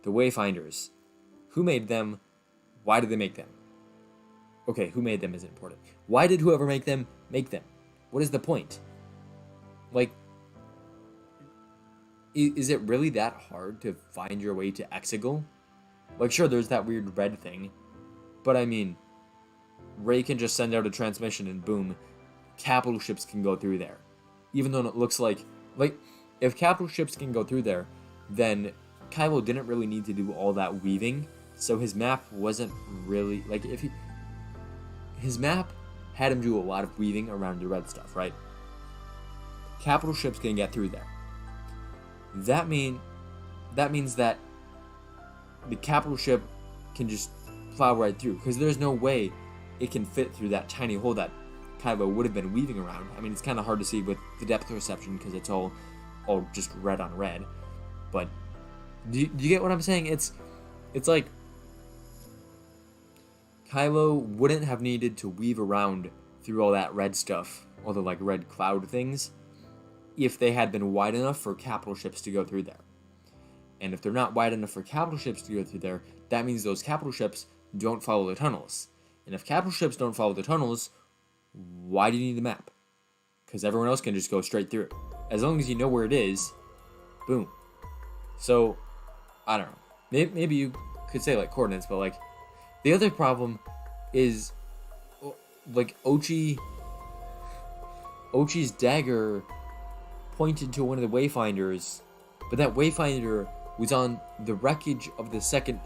The Wayfinders. Who made them? Why did they make them? Okay, who made them isn't important. Why did whoever make them? What is the point? Like, is it really that hard to find your way to Exegol? Like, sure, there's that weird red thing, but I mean, Rey can just send out a transmission and boom, capital ships can go through there. Even though it looks like, if capital ships can go through there, then Kylo didn't really need to do all that weaving, so his map wasn't really, like, his map had him do a lot of weaving around the red stuff, right? Capital ships can get through there. That means that the capital ship can just plow right through, because there's no way it can fit through that tiny hole that Kylo would have been weaving around. I mean, it's kind of hard to see with the depth perception because it's all just red on red. But do you get what I'm saying? It's like Kylo wouldn't have needed to weave around through all that red stuff, all the, like, red cloud things, if they had been wide enough for capital ships to go through there. And if they're not wide enough for capital ships to go through there, that means those capital ships don't follow the tunnels. And if capital ships don't follow the tunnels, why do you need the map? Because everyone else can just go straight through. As long as you know where it is, boom. So, I don't know. Maybe you could say, like, coordinates, but, like, the other problem is, like, Ochi's dagger pointed to one of the Wayfinders, but that Wayfinder was on the wreckage of the second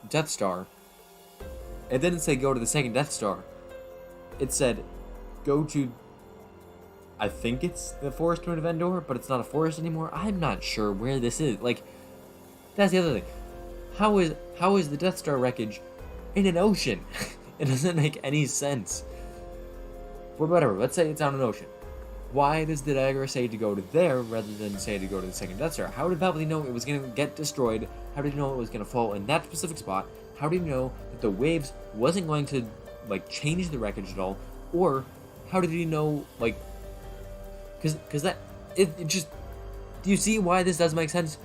Death Star. It didn't say go to the second Death Star. It said go to, I think it's the Forest Moon of Endor, but it's not a forest anymore. I'm not sure where this is. Like, that's the other thing. How is the Death Star wreckage in an ocean? It doesn't make any sense. But whatever, let's say it's on an ocean. Why does the dagger say to go to there rather than say to go to the second Death Star? How did Palpatine know it was going to get destroyed? How did he know it was going to fall in that specific spot? How did he know that the waves wasn't going to, like, change the wreckage at all? Or how did he know, like, because that, it just, do you see why this doesn't make sense?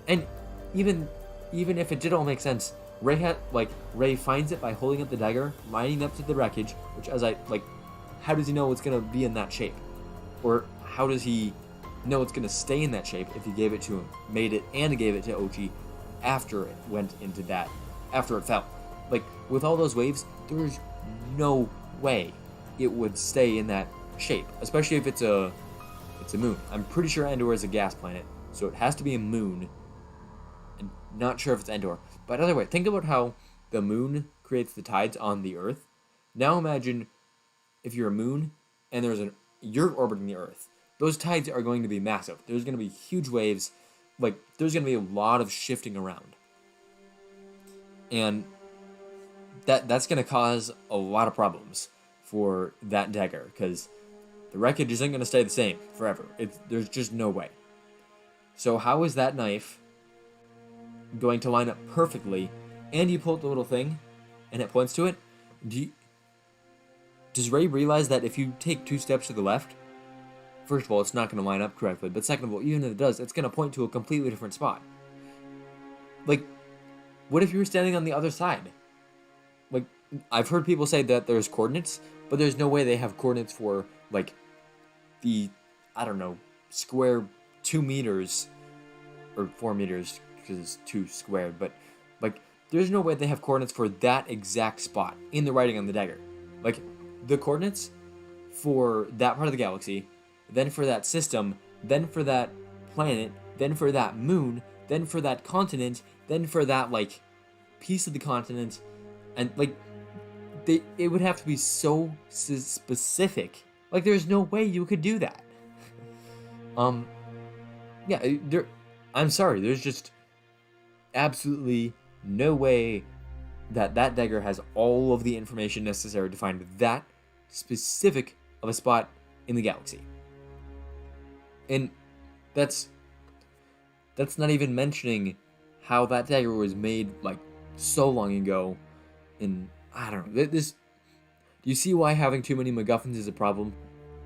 And even if it did all make sense, Rey finds it by holding up the dagger, lining up to the wreckage, which, how does he know it's going to be in that shape? Or how does he know it's going to stay in that shape if he gave it to him, made it, and gave it to Ochi after it went into that, after it fell? Like, with all those waves, there's no way it would stay in that shape, especially if it's a moon. I'm pretty sure Endor is a gas planet, so it has to be a moon. And Not sure if it's Endor. But either way, think about how the moon creates the tides on the Earth. Now imagine if you're a moon and you're orbiting the Earth. Those tides are going to be massive. There's going to be huge waves. Like, there's going to be a lot of shifting around. And that's going to cause a lot of problems for that dagger, because the wreckage isn't going to stay the same forever. There's just no way. So how is that knife going to line up perfectly, and you pull out the little thing, and it points to it? Does Rey realize that if you take 2 steps to the left, first of all, it's not going to line up correctly, but second of all, even if it does, it's going to point to a completely different spot. Like, what if you were standing on the other side? Like, I've heard people say that there's coordinates, but there's no way they have coordinates for, like, the, I don't know, square 2 meters, or 4 meters, because it's 2 squared, but, like, there's no way they have coordinates for that exact spot in the writing on the dagger. Like, the coordinates for that part of the galaxy, then for that system, then for that planet, then for that moon, then for that continent, then for that, like, piece of the continent, and, like, it would have to be so specific. Like, there's no way you could do that. Yeah, I'm sorry, there's just absolutely no way that dagger has all of the information necessary to find that specific of a spot in the galaxy. And that's not even mentioning how that dagger was made, like, so long ago. And I don't know, do you see why having too many MacGuffins is a problem?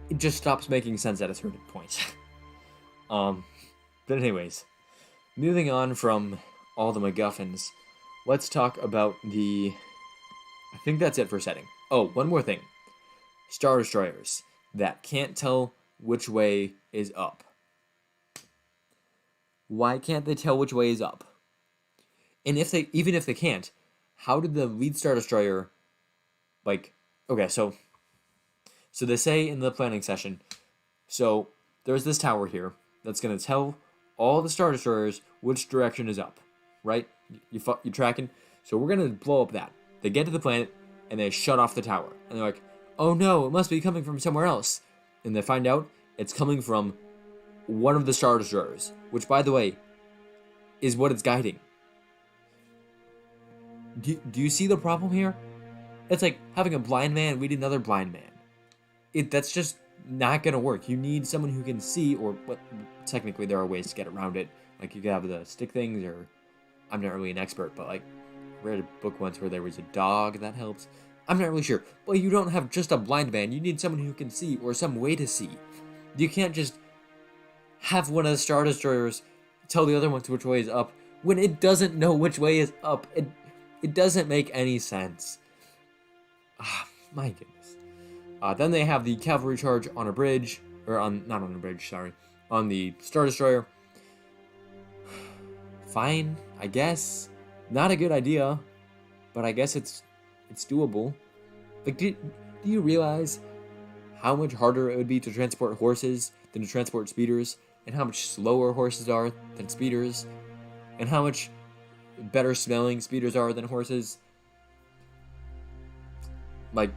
It just stops making sense at a certain point. But anyways, moving on from all the MacGuffins, let's talk about I think that's it for setting. Oh, one more thing. Star Destroyers that can't tell which way is up. Why can't they tell which way is up? And even if they can't, how did the lead Star Destroyer, like, okay, so they say in the planning session, so there's this tower here that's going to tell all the Star Destroyers which direction is up, right? You tracking? So we're going to blow up that. They get to the planet, and they shut off the tower. And they're like, oh no, it must be coming from somewhere else. And they find out it's coming from one of the Star Destroyers, which, by the way, is what it's guiding. Do you see the problem here? It's like having a blind man lead another blind man. That's just not gonna work. You need someone who can see, or what? Technically, there are ways to get around it. Like, you could have the stick things, or I'm not really an expert, but, like, I read a book once where there was a dog that helps. I'm not really sure. But you don't have just a blind man. You need someone who can see, or some way to see. You can't just have one of the Star Destroyers tell the other ones which way is up when it doesn't know which way is up. It doesn't make any sense. Ah, my goodness. Then they have the cavalry charge on a bridge, or not on a bridge, sorry, on the Star Destroyer. Fine, I guess. Not a good idea, but I guess it's doable. Like, do you realize how much harder it would be to transport horses than to transport speeders, and how much slower horses are than speeders, and how much better smelling speeders are than horses? Like,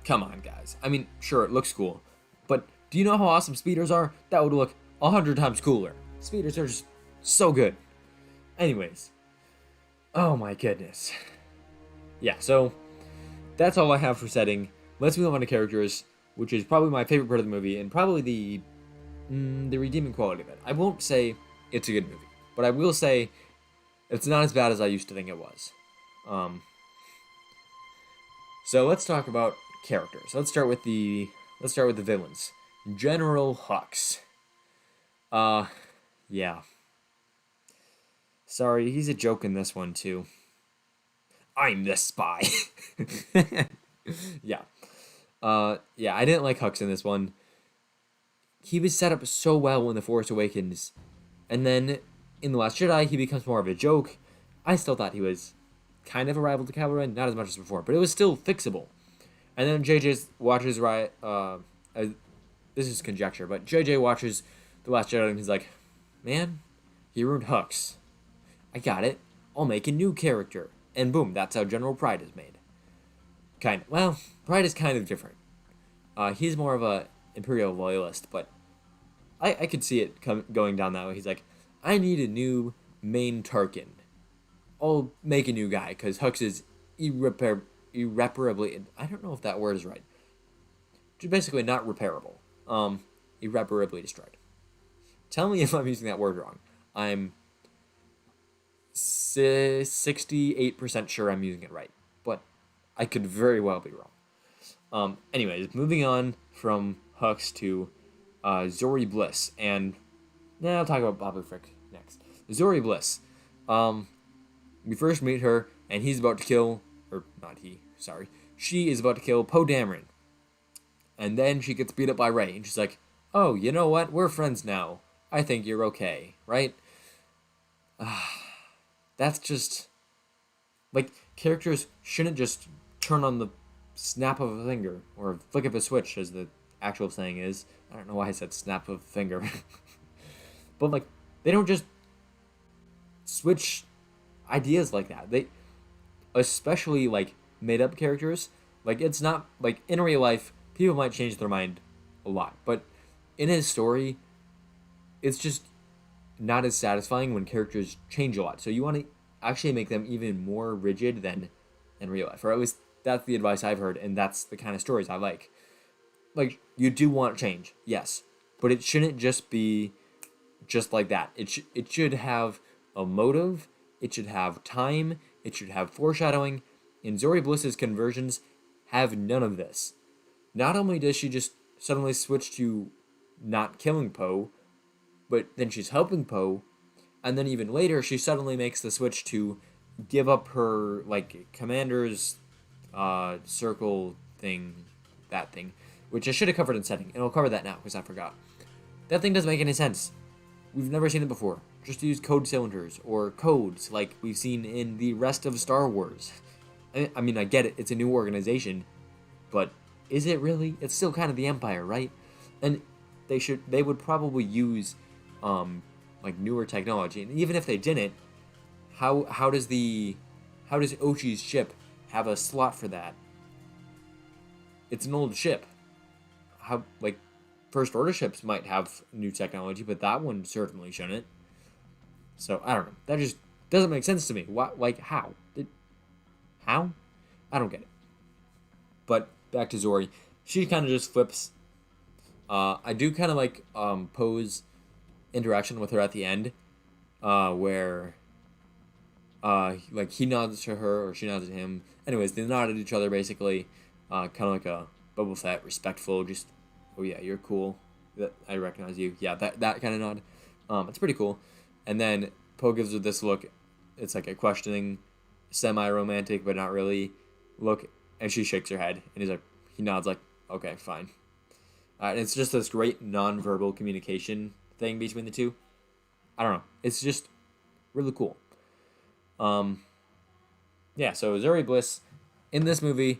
come on, guys. I mean, sure, it looks cool, but do you know how awesome speeders are? That would look 100 times cooler. Speeders are just so good. Anyways, oh my goodness. Yeah, so that's all I have for setting. Let's move on to characters, which is probably my favorite part of the movie, and probably the redeeming quality of it. I won't say it's a good movie, but I will say it's not as bad as I used to think it was. So let's talk about characters. Let's start with the villains. General Hux. Yeah. Sorry, he's a joke in this one too. I'm the spy. Yeah. Yeah, I didn't like Hux in this one. He was set up so well in The Force Awakens, and then in The Last Jedi, he becomes more of a joke. I still thought he was kind of a rival to Kylo Ren, not as much as before, but it was still fixable. And then JJ watches this is conjecture, but JJ watches The Last Jedi and he's like, man, he ruined Hux. I got it. I'll make a new character. And boom, that's how General Pride is made. Well, Pride is kind of different. He's more of a Imperial loyalist, but I could see it going down that way. He's like, I need a new main Tarkin. I'll make a new guy, because Hux is irreparably... I don't know if that word is right. Just basically not repairable. Irreparably destroyed. Tell me if I'm using that word wrong. I'm 68% sure I'm using it right, but I could very well be wrong. Anyways, moving on from Hux to Zori Bliss, and I'll talk about Babu Frick next. Zori Bliss. We first meet her, and he's about to kill, or not he, sorry. She is about to kill Poe Dameron. And then she gets beat up by Rey, and she's like, oh, you know what? We're friends now. I think you're okay, right? That's just... Like, characters shouldn't just turn on the snap of a finger, or flick of a switch, as the actual saying is. I don't know why I said snap of a finger. But, like, they don't just switch ideas like that. They, especially, like, made-up characters, like, it's not, like, in real life, people might change their mind a lot, but in his story, it's just not as satisfying when characters change a lot. So you want to actually make them even more rigid than in real life, or at least that's the advice I've heard, and that's the kind of stories I like. Like, you do want change, yes, but it shouldn't just be just like that. It should have a motive, it should have time, it should have foreshadowing, and Zori Bliss's conversions have none of this. Not only does she just suddenly switch to not killing Poe, but then she's helping Poe, and then even later she suddenly makes the switch to give up her, like, commander's circle thing, that thing, which I should have covered in setting, and I'll cover that now because I forgot. That thing doesn't make any sense. We've never seen it before. Just use code cylinders, or codes, like we've seen in the rest of Star Wars. I mean, I get it, it's a new organization, but is it really? It's still kind of the Empire, right? And they would probably use, like, newer technology, and even if they didn't, how does Ochi's ship have a slot for that? It's an old ship. How, like, First Order ships might have new technology, but that one certainly shouldn't. So, I don't know. That just doesn't make sense to me. What, like, how? How? I don't get it. But, back to Zori. She kind of just flips. I do kind of like Poe's interaction with her at the end, where like, he nods to her, or she nods to him. Anyways, they nod at each other, basically. Kind of like a Boba Fett, respectful, just, oh yeah, you're cool. I recognize you. Yeah, that kind of nod. It's pretty cool. And then Poe gives her this look. It's like a questioning, semi-romantic, but not really look. And she shakes her head. And he nods like, okay, fine. And it's just this great non-verbal communication thing between the two. I don't know. It's just really cool. Yeah, so Zori Bliss, in this movie,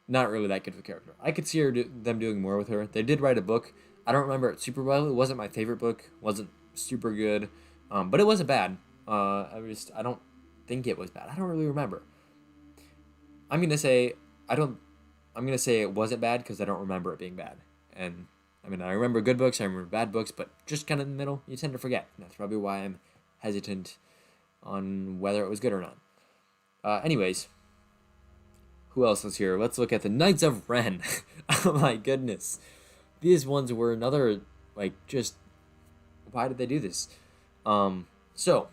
not really that good of a character. I could see them doing more with her. They did write a book. I don't remember it super well. It wasn't my favorite book. Wasn't super good. But it wasn't bad. I don't think it was bad. I don't really remember. I'm gonna say it wasn't bad because I don't remember it being bad. And I mean, I remember good books, I remember bad books, but just kind of in the middle, you tend to forget. And that's probably why I'm hesitant on whether it was good or not. Anyways, who else was here? Let's look at the Knights of Ren. Oh my goodness. These ones were another, like, just, why did they do this? So,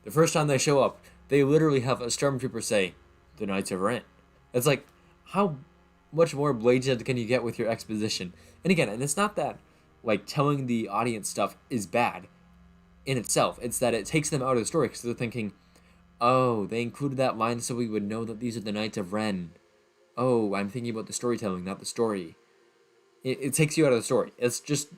the first time they show up, they literally have a stormtrooper say, the Knights of Ren. It's like, how much more blatant can you get with your exposition? And again, and it's not that, like, telling the audience stuff is bad in itself. It's that it takes them out of the story because they're thinking, oh, they included that line so we would know that these are the Knights of Ren. Oh, I'm thinking about the storytelling, not the story. It takes you out of the story. It's just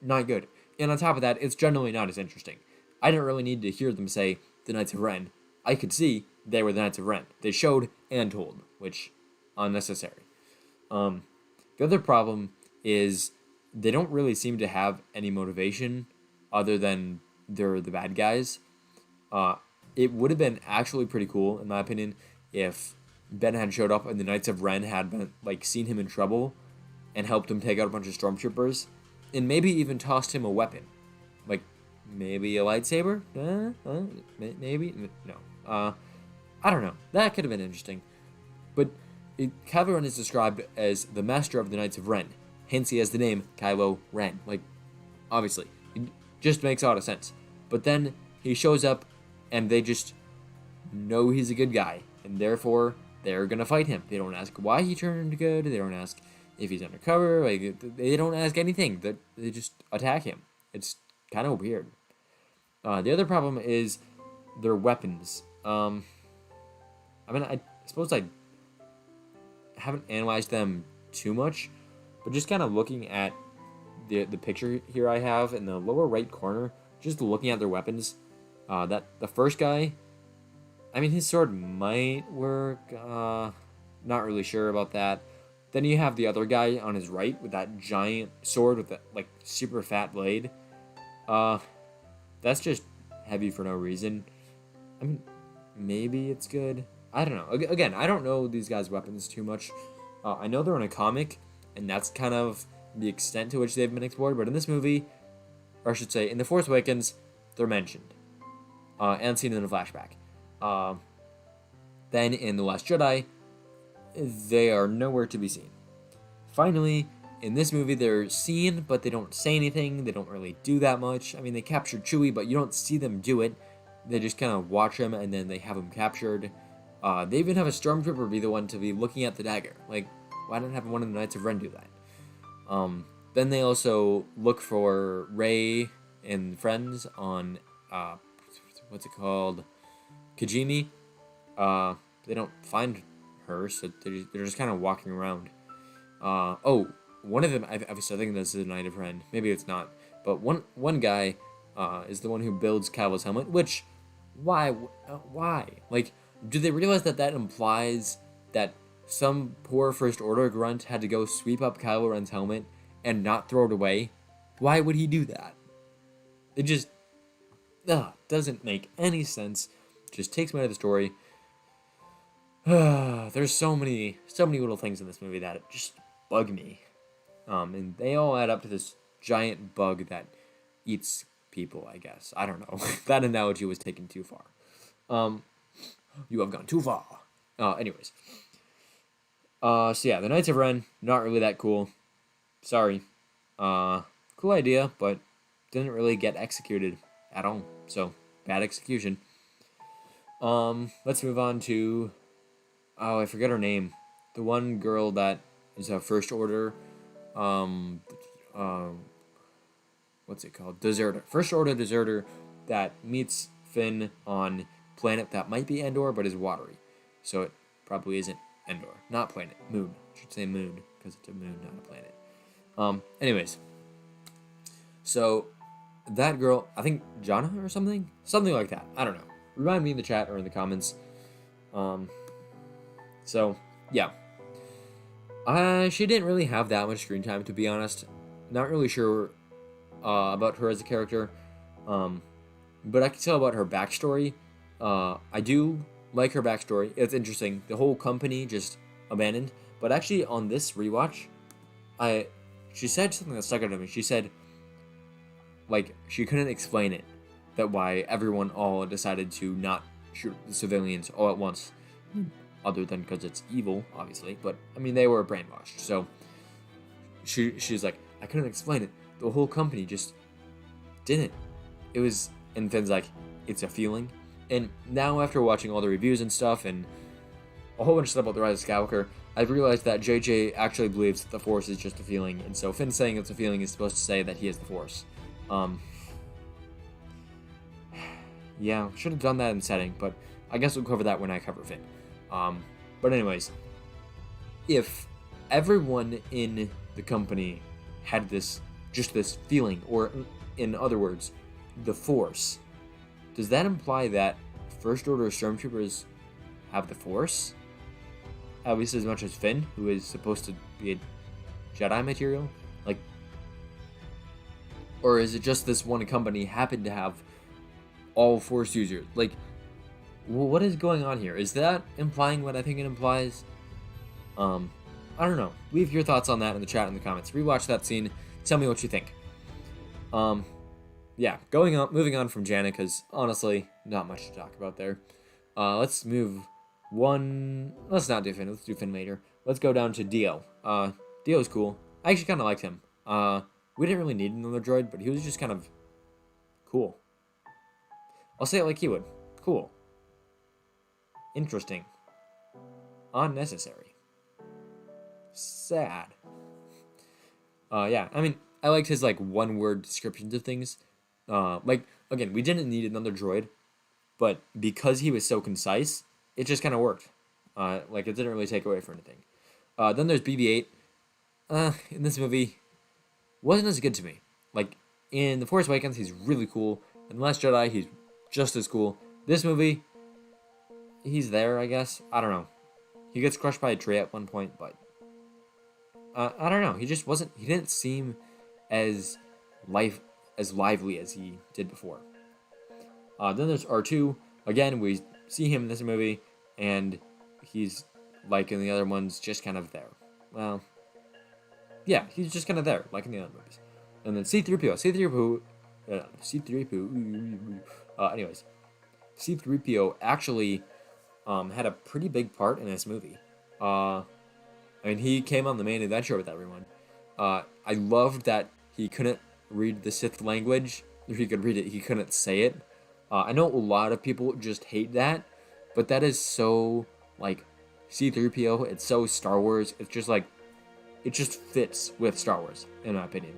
not good. And on top of that, it's generally not as interesting. I didn't really need to hear them say the Knights of Ren. I could see they were the Knights of Ren. They showed and told, which, unnecessary. The other problem is they don't really seem to have any motivation other than they're the bad guys. it would have been actually pretty cool, in my opinion, if Ben had showed up and the Knights of Ren had been like seen him in trouble and helped him take out a bunch of stormtroopers, and maybe even tossed him a weapon, like maybe a lightsaber. Maybe no. I don't know. That could have been interesting, but Kylo Ren is described as the master of the Knights of Ren, hence he has the name Kylo Ren. Like, obviously, it just makes a lot of sense. But then he shows up, and they just know he's a good guy, and therefore they're gonna fight him. They don't ask why he turned good. They don't ask if he's undercover. Like, they don't ask anything. They just attack him. It's kind of weird. The other problem is their weapons. I mean, I suppose I haven't analyzed them too much, but just kind of looking at the picture here I have in the lower right corner, just looking at their weapons, that the first guy, I mean, his sword might work, not really sure about that. Then you have the other guy on his right with that giant sword with that, like, super fat blade. That's just heavy for no reason. I mean, maybe it's good. I don't know. Again, I don't know these guys' weapons too much. I know they're in a comic, and that's kind of the extent to which they've been explored. But in this movie, or I should say, in The Force Awakens, they're mentioned. And seen in a flashback. Then in The Last Jedi, they are nowhere to be seen. Finally, in this movie, they're seen, but they don't say anything. They don't really do that much. I mean, they captured Chewie, but you don't see them do it. They just kind of watch him, and then they have him captured. They even have a stormtrooper be the one to be looking at the dagger. Like, why not have one of the Knights of Ren do that? Then they also look for Rey and friends on, what's it called? Kijimi. They don't find her, so they're just kind of walking around. One of them, I think this is a Knight of Ren. Maybe it's not. But one guy is the one who builds Kylo's helmet, which, why? Like, do they realize that implies that some poor First Order grunt had to go sweep up Kylo Ren's helmet and not throw it away? Why would he do that? It just doesn't make any sense. Just takes me out of the story. There's so many little things in this movie that just bug me. And they all add up to this giant bug that eats people, I guess. I don't know. That analogy was taken too far. You have gone too far. Anyways. So yeah, the Knights of Ren, not really that cool. Sorry. Cool idea, but didn't really get executed at all. So, bad execution. Let's move on to... I forget her name. The one girl that is a First Order... what's it called? Deserter. First Order deserter that meets Finn on planet that might be Endor, but is watery. So it probably isn't Endor. Not planet. Moon. I should say moon, because it's a moon, not a planet. Anyways. So, that girl, I think Jana or something? Something like that. I don't know. Remind me in the chat or in the comments. So, yeah. She didn't really have that much screen time, to be honest. Not really sure about her as a character. But I can tell about her backstory. I do like her backstory. It's interesting. The whole company just abandoned. But actually, on this rewatch, she said something that stuck out to me. She said, like, she couldn't explain it. That why everyone all decided to not shoot the civilians all at once. Other than because it's evil, obviously. But, I mean, they were brainwashed. So, she's like, I couldn't explain it. The whole company just didn't. It was, and Finn's like, it's a feeling. And now after watching all the reviews and stuff, and a whole bunch of stuff about the Rise of Skywalker, I've realized that JJ actually believes that the Force is just a feeling. And so Finn saying it's a feeling is supposed to say that he is the Force. Yeah, should have done that in setting, but I guess we'll cover that when I cover Finn. But anyways, if everyone in the company had this feeling, or in other words, the Force, does that imply that First Order Stormtroopers have the Force? At least as much as Finn, who is supposed to be a Jedi material? Like, or is it just this one company happened to have all Force users? Like, What is going on here? Is that implying what I think it implies? Um, I don't know. Leave your thoughts on that in the chat in the comments. Rewatch that scene. Tell me what you think. Yeah, moving on from Janet, because honestly, not much to talk about there. Let's move one. Let's not do Finn. Let's do Finn later. Let's go down to Dio. Dio's cool. I actually kind of liked him. We didn't really need another droid, but he was just kind of cool. I'll say it like he would. Cool. Interesting. Unnecessary. Sad. Yeah, I mean, I liked his, like, one-word descriptions of things. Like, again, we didn't need another droid, but because he was so concise, it just kind of worked. Like, it didn't really take away from anything. Then there's BB-8. In this movie, wasn't as good to me. Like, in The Force Awakens, he's really cool. In The Last Jedi, he's just as cool. This movie, he's there, I guess. I don't know. He gets crushed by a tree at one point, but I don't know. He just wasn't. He didn't seem as lively as he did before. Then there's R2. Again, we see him in this movie, and he's like in the other ones, just kind of there. Well, yeah, he's just kind of there, like in the other movies. And then C-3PO. Anyways, C-3PO actually had a pretty big part in this movie. I mean, he came on the main adventure with everyone. I loved that he couldn't read the Sith language. If he could read it, he couldn't say it. I know a lot of people just hate that, but that is so, like, C-3PO, it's so Star Wars. It's just, like, it just fits with Star Wars, in my opinion.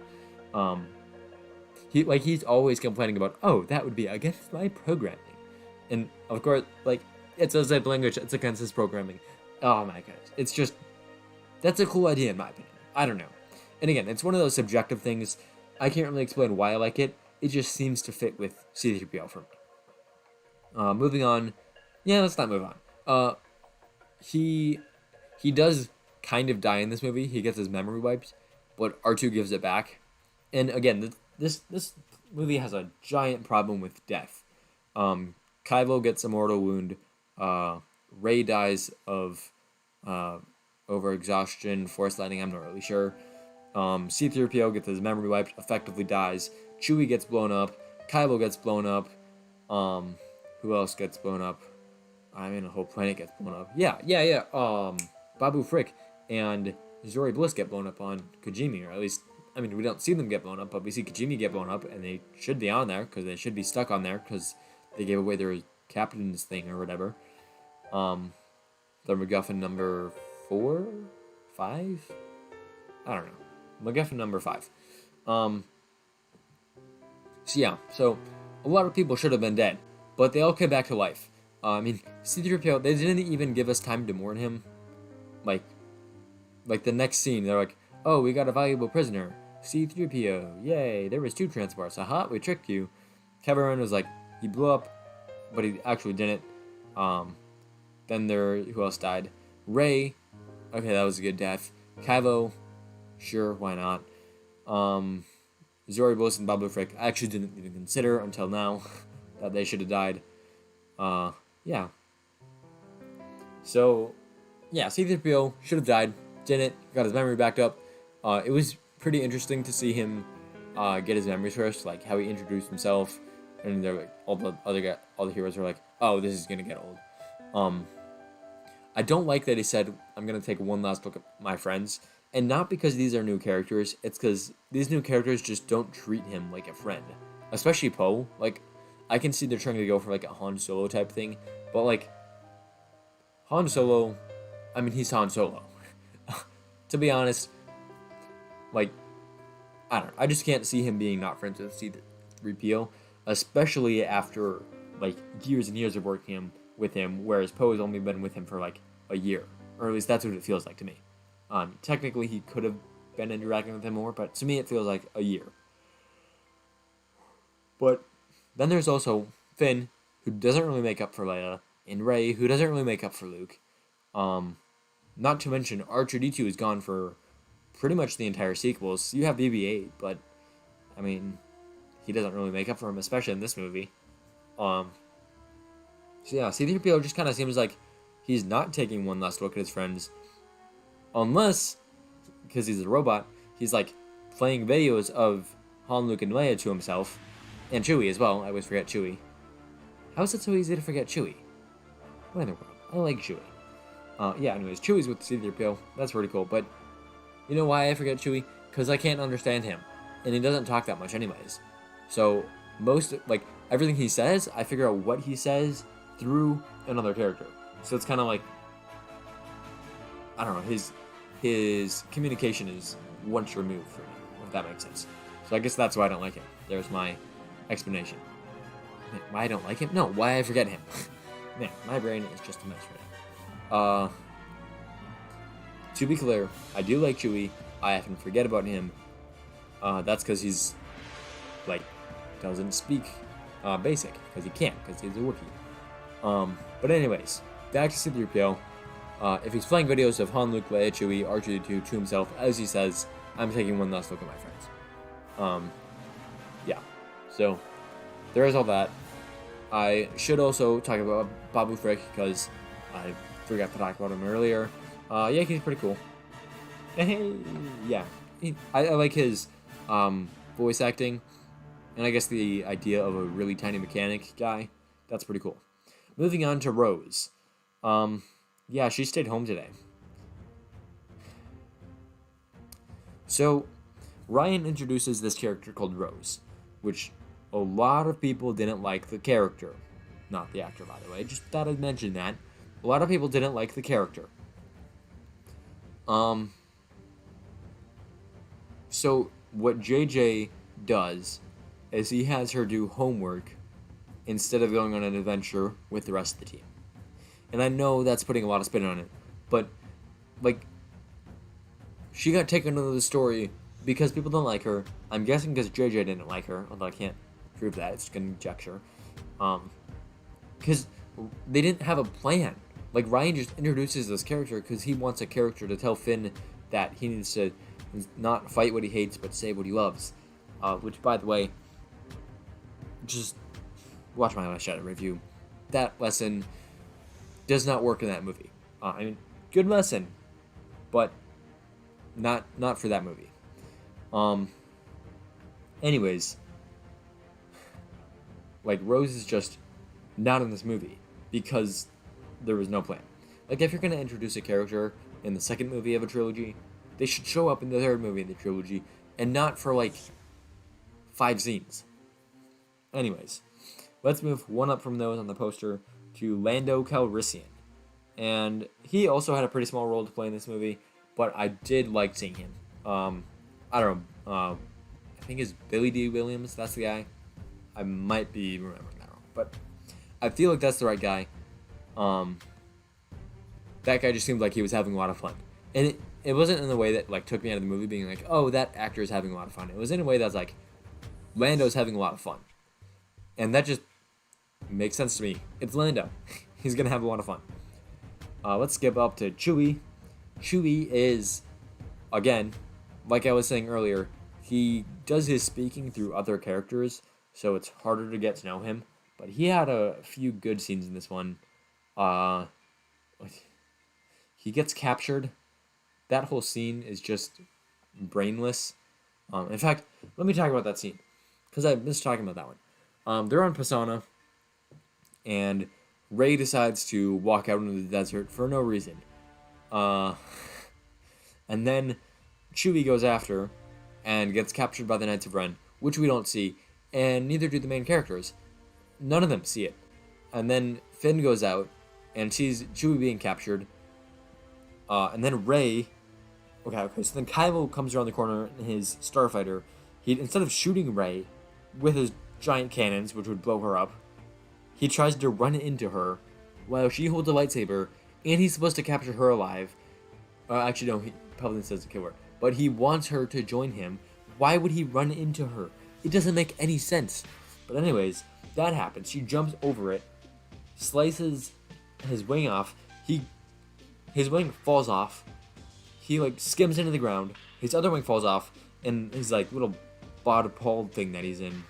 He's always complaining about, oh, that would be against my programming. And, of course, like, it's a Sith language, it's against his programming. Oh, my goodness. It's just, that's a cool idea, in my opinion. I don't know. And again, it's one of those subjective things. I can't really explain why I like it. It just seems to fit with C-3PO for me. Moving on. Yeah, let's not move on. He does kind of die in this movie. He gets his memory wiped, but R2 gives it back. And again, this movie has a giant problem with death. Kylo gets a mortal wound. Rey dies of overexhaustion, force lightning, I'm not really sure. C-3PO gets his memory wiped, effectively dies. Chewie gets blown up. Kylo gets blown up. Who else gets blown up? I mean, the whole planet gets blown up. Yeah. Babu Frick and Zori Bliss get blown up on Kijimi, or at least, I mean, we don't see them get blown up, but we see Kijimi get blown up, and they should be on there, because they should be stuck on there, because they gave away their captain's thing, or whatever. Their MacGuffin number 4? 5? I don't know. MacGuffin number 5. So a lot of people should have been dead, but they all came back to life. I mean, C-3PO, they didn't even give us time to mourn him. Like the next scene, they're like, oh, we got a valuable prisoner. C-3PO, yay, there was 2 transports. Aha, we tricked you. Kevin was like, he blew up, but he actually didn't. Then who else died? Rey, okay, that was a good death. Kylo, sure, why not? Zori Bliss and Babu Frick, I actually didn't even consider until now that they should have died. Yeah. So, yeah, C-3PO should have died, didn't, got his memory backed up. It was pretty interesting to see him get his memories first, like how he introduced himself, and they're like, all the heroes are like, oh, this is gonna get old. I don't like that he said, I'm gonna take one last look at my friends, and not because these are new characters, it's because these new characters just don't treat him like a friend, especially Poe. Like, I can see they're trying to go for like a Han Solo type thing, but like, Han Solo, I mean, he's Han Solo. To be honest, like, I don't know, I just can't see him being not friends with C-3PO, especially after like years and years of working with him, whereas Poe has only been with him for like a year, or at least that's what it feels like to me. Technically he could have been interacting with him more, but to me it feels like a year. But then there's also Finn, who doesn't really make up for Leia, and Rey, who doesn't really make up for Luke. Not to mention R2-D2 is gone for pretty much the entire sequels. You have BB-8, but I mean, he doesn't really make up for him, especially in this movie. So yeah, C-3PO just kind of seems like he's not taking one last look at his friends, unless, because he's a robot, he's like playing videos of Han, Luke, and Leia to himself, and Chewie as well. I always forget Chewie. How is it so easy to forget Chewie? What in the world? I like Chewie. Yeah, anyways, Chewie's with C-3PO. That's pretty cool, but you know why I forget Chewie? Because I can't understand him, and he doesn't talk that much anyways. So everything he says, I figure out what he says through another character. So it's kind of like, I don't know, his communication is once removed from me, if that makes sense. So I guess that's why I don't like him. There's my explanation. Why I don't like him? No, why I forget him. Man, my brain is just a mess right now. To be clear, I do like Chewie. I often forget about him. That's because he's, doesn't speak basic, because he can't, because he's a Wookiee. But anyways, back to C-3PO. If he's playing videos of Han, Luke, Leia, Chewie, R2-D2 to himself, as he says, I'm taking one last look at my friends. Yeah. So, there is all that. I should also talk about Babu Frick, because I forgot to talk about him earlier. Yeah, he's pretty cool. Yeah. I like his voice acting, and I guess the idea of a really tiny mechanic guy. That's pretty cool. Moving on to Rose. Yeah, she stayed home today. So, Ryan introduces this character called Rose, which a lot of people didn't like the character. Not the actor, by the way. Just thought I'd mention that. A lot of people didn't like the character. So, what JJ does is he has her do homework instead of going on an adventure with the rest of the team. And I know that's putting a lot of spin on it, but, she got taken into the story because people don't like her. I'm guessing because JJ didn't like her, although I can't prove that. It's conjecture. Because they didn't have a plan. Ryan just introduces this character because he wants a character to tell Finn that he needs to not fight what he hates, but say what he loves. Which, by the way, just watch my last Shadow review. That lesson does not work in that movie. Good lesson, but not for that movie. Anyways, Rose is just not in this movie because there was no plan. If you're gonna introduce a character in the second movie of a trilogy, they should show up in the third movie of the trilogy, and not for 5 scenes. Anyways, let's move one up from those on the poster to Lando Calrissian. And he also had a pretty small role to play in this movie, but I did like seeing him. I don't know, I think it's Billy D. Williams, that's the guy. I might be remembering that wrong, but I feel like that's the right guy. That guy just seemed like he was having a lot of fun. And it wasn't in the way that took me out of the movie being like, oh, that actor is having a lot of fun. It was in a way that's Lando's having a lot of fun. And that just makes sense to me. It's Lando. He's gonna have a lot of fun. Let's skip up to Chewie. Chewie is, again, like I was saying earlier, he does his speaking through other characters, so it's harder to get to know him. But he had a few good scenes in this one. He gets captured. That whole scene is just brainless. In fact, let me talk about that scene, because I missed talking about that one. They're on Pisana, and Rey decides to walk out into the desert for no reason. And then Chewie goes after and gets captured by the Knights of Ren, which we don't see, and neither do the main characters. None of them see it. And then Finn goes out and sees Chewie being captured. And then Rey... Okay, so then Kylo comes around the corner in his starfighter. Instead of shooting Rey with his giant cannons, which would blow her up, he tries to run into her while she holds a lightsaber, and he's supposed to capture her alive. Actually, no, he probably says to kill her. But he wants her to join him. Why would he run into her? It doesn't make any sense. But anyways, that happens. She jumps over it, slices his wing off. His wing falls off. He skims into the ground. His other wing falls off, and his little bod ball thing that he's in.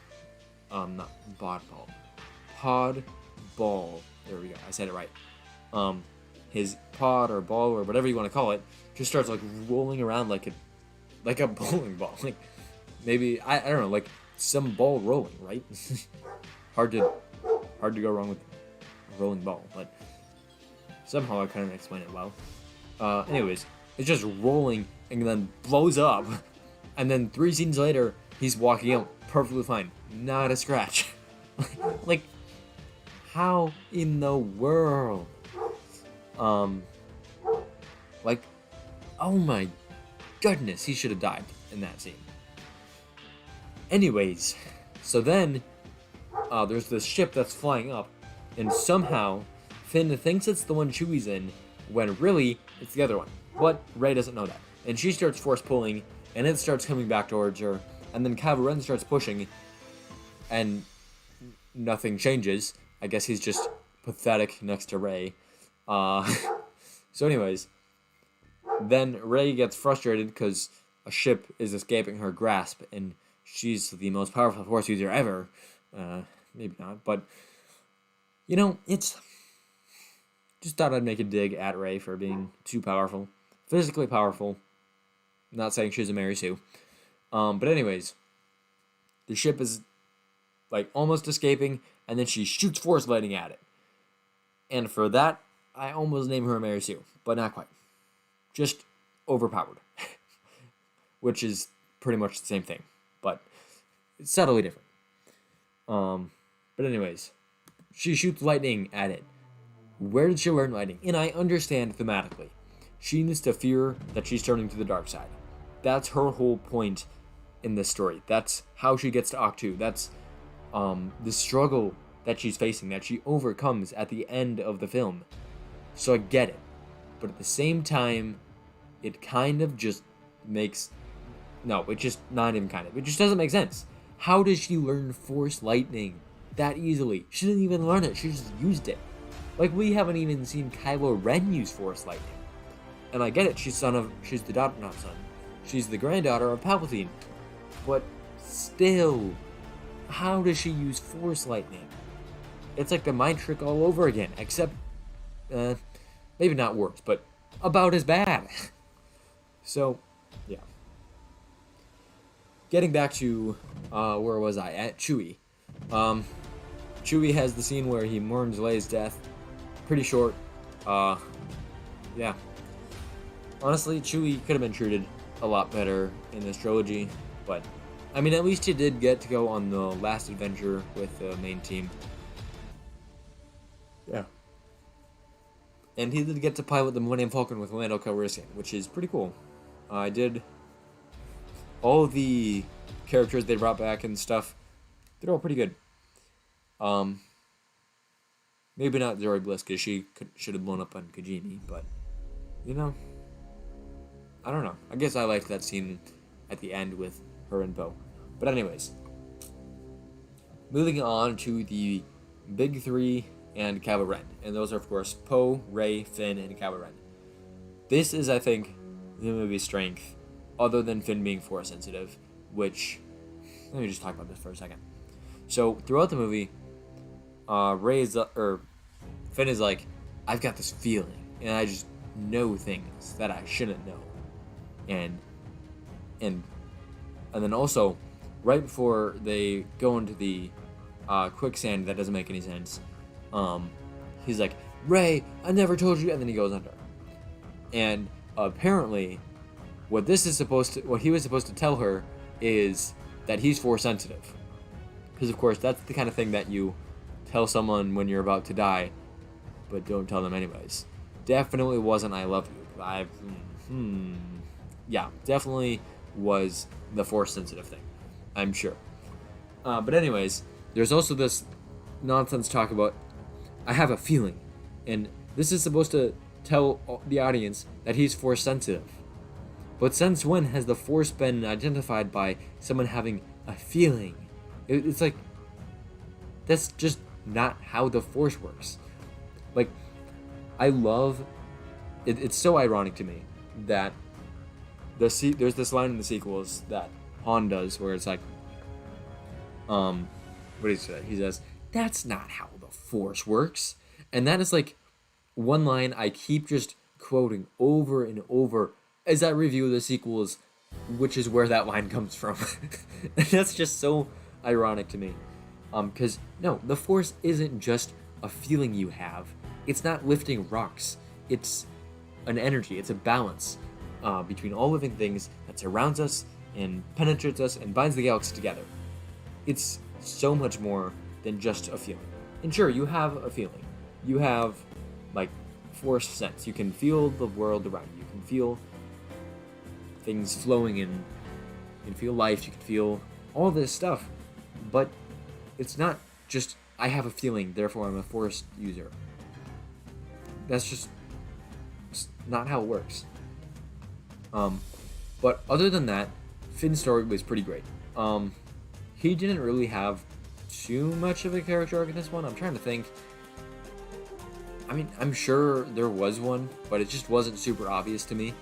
Not bod ball. Pod ball there we go, I said it right. His pod or ball or whatever you want to call it just starts like rolling around like a bowling ball. Like maybe I don't know, like some ball rolling, right? hard to go wrong with a rolling ball, but somehow I kind of explain it well. Anyways, it's just rolling and then blows up, and then 3 scenes later he's walking out perfectly fine, not a scratch. Like, how in the world? Like, oh my goodness, he should have died in that scene. Anyways, so then there's this ship that's flying up, and somehow Finn thinks it's the one Chewie's in, when really it's the other one. But Rey doesn't know that, and she starts force pulling, and it starts coming back towards her, and then Kylo Ren starts pushing, and nothing changes. I guess he's just pathetic next to Rey. So anyways, then Rey gets frustrated because a ship is escaping her grasp, and she's the most powerful Force user ever. Maybe not, but you know, it's just thought I'd make a dig at Rey for being too powerful, physically powerful. Not saying she's a Mary Sue, but anyways, the ship is like almost escaping, and then she shoots Force lightning at it, and for that, I almost name her a Mary Sue, but not quite. Just overpowered, which is pretty much the same thing, but it's subtly different. But anyways, she shoots lightning at it. Where did she learn lightning? And I understand thematically. She needs to fear that she's turning to the dark side. That's her whole point in this story. That's how she gets to Ahch-To. That's the struggle that she's facing, that she overcomes at the end of the film. So I get it. But at the same time, it kind of just makes... No, it just not even kind of. It just doesn't make sense. How does she learn Force Lightning that easily? She didn't even learn it. She just used it. Like, we haven't even seen Kylo Ren use Force Lightning. And I get it. She's the daughter, not son. She's the granddaughter of Palpatine. But still, how does she use Force Lightning? It's like the mind trick all over again, except, maybe not worse, but about as bad. So, yeah. Getting back to, where was I? At Chewie. Chewie has the scene where he mourns Leia's death. Pretty short. Yeah. Honestly, Chewie could have been treated a lot better in this trilogy, but, I mean, at least he did get to go on the last adventure with the main team. Yeah. And he did get to pilot the Millennium Falcon with Lando Calrissian, which is pretty cool. I did... All the characters they brought back and stuff, they're all pretty good. Maybe not Zoe Bliss, because she should have blown up on Kijimi, but, you know, I don't know. I guess I liked that scene at the end with her and Poe. But anyways, moving on to the big three and Kylo Ren. And those are, of course, Poe, Rey, Finn, and Kylo Ren. This is, I think, the movie's strength, other than Finn being Force sensitive, which, let me just talk about this for a second. So, throughout the movie, Finn is like, I've got this feeling, and I just know things that I shouldn't know. And then also, right before they go into the quicksand that doesn't make any sense, he's like, Rey, I never told you, and then he goes under. And apparently, what he was supposed to tell her is that he's Force sensitive. Because of course, that's the kind of thing that you tell someone when you're about to die, but don't tell them anyways. Definitely wasn't I love you. Yeah, definitely was the Force sensitive thing, I'm sure. But anyways, there's also this nonsense talk about, I have a feeling, and this is supposed to tell the audience that he's Force sensitive. But since when has the Force been identified by someone having a feeling? It's like, that's just not how the Force works. Like, I love, it's so ironic to me that there's this line in the sequels that Han does where it's like, what do you say? He says, that's not how the Force works. And that is like one line I keep just quoting over and over as I review the sequels, which is where that line comes from. That's just so ironic to me. Because no, the Force isn't just a feeling you have. It's not lifting rocks. It's an energy. It's a balance between all living things that surrounds us and penetrates us and binds the galaxy together. It's so much more than just a feeling. And sure, you have a feeling. You have, like, Force sense. You can feel the world around you. You can feel things flowing in. You can feel life. You can feel all this stuff. But it's not just, I have a feeling, therefore I'm a Force user. That's just not how it works. But other than that, Finn's story was pretty great. He didn't really have too much of a character arc in this one. I'm trying to think. I mean, I'm sure there was one, but it just wasn't super obvious to me.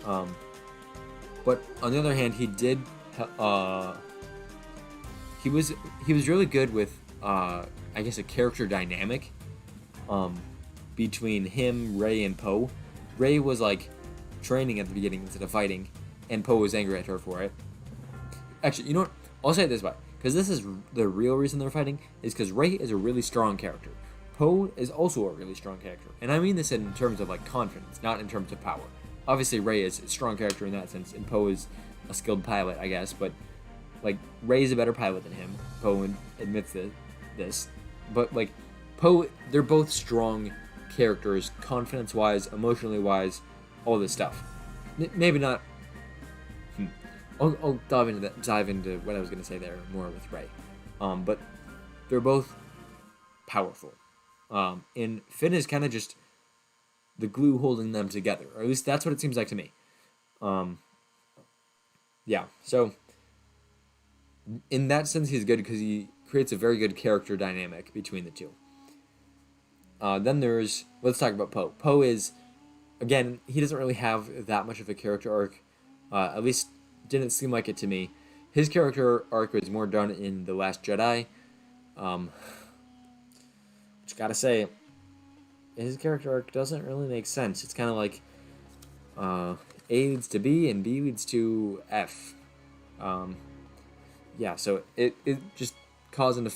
But on the other hand, he did. He was really good with, I guess, a character dynamic. Between him, Rey, and Poe. Rey was like training at the beginning instead of fighting, and Poe was angry at her for it. Actually, you know what? I'll say it this way, because this is the real reason they're fighting, is because Rey is a really strong character. Poe is also a really strong character, and I mean this in terms of like confidence, not in terms of power. Obviously, Rey is a strong character in that sense, and Poe is a skilled pilot, I guess. But like Rey is a better pilot than him. Poe admits this, but like Poe, they're both strong characters, confidence-wise, emotionally-wise, all this stuff. Maybe not. I'll dive into what I was gonna say there more with Rey. But they're both powerful. And Finn is kind of just the glue holding them together, or at least that's what it seems like to me. Yeah. So in that sense, he's good because he creates a very good character dynamic between the two. Then let's talk about Poe. Poe is, again, he doesn't really have that much of a character arc. At least didn't seem like it to me. His character arc was more done in The Last Jedi. Which gotta say, his character arc doesn't really make sense. It's kind of like A leads to B and B leads to F. Yeah, so it just caused him to...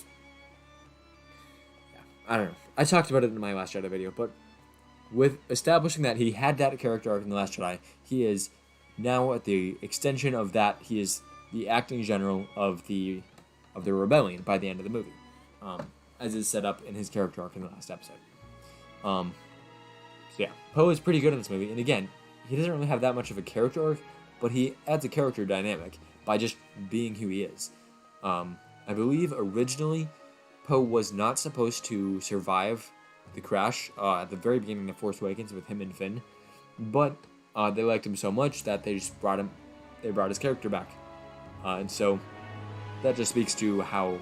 I don't know. I talked about it in my Last Jedi video, but with establishing that he had that character arc in The Last Jedi, he is now at the extension of that. He is the acting general of the rebellion by the end of the movie, as is set up in his character arc in the last episode. So yeah, Poe is pretty good in this movie, and again, he doesn't really have that much of a character arc, but he adds a character dynamic by just being who he is. I believe originally Poe was not supposed to survive the crash at the very beginning of Force Awakens with him and Finn, but they liked him so much that they brought his character back, and so that just speaks to how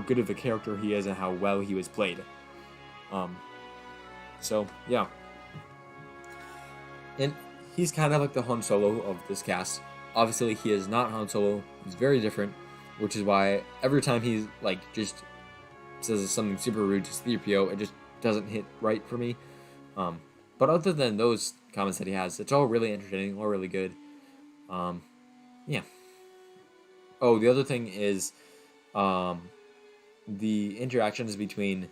good of a character he is and how well he was played. So yeah, and he's kind of like the Han Solo of this cast. Obviously, he is not Han Solo. He's very different, which is why every time he just says something super rude to C-3PO, it just doesn't hit right for me. But other than those comments that he has, it's all really entertaining, all really good. Yeah. Oh, the other thing is the interactions between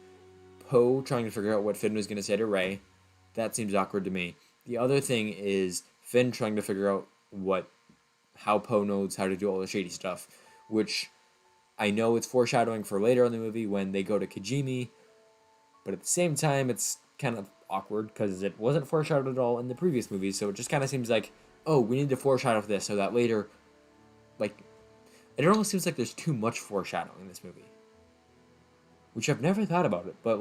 Poe trying to figure out what Finn was going to say to Rey. That seems awkward to me. The other thing is Finn trying to figure out how Poe knows how to do all the shady stuff, which I know it's foreshadowing for later in the movie when they go to Kijimi, but at the same time, it's kind of awkward because it wasn't foreshadowed at all in the previous movies, so it just kind of seems like, oh, we need to foreshadow this so that later, it almost seems like there's too much foreshadowing in this movie, which I've never thought about it, but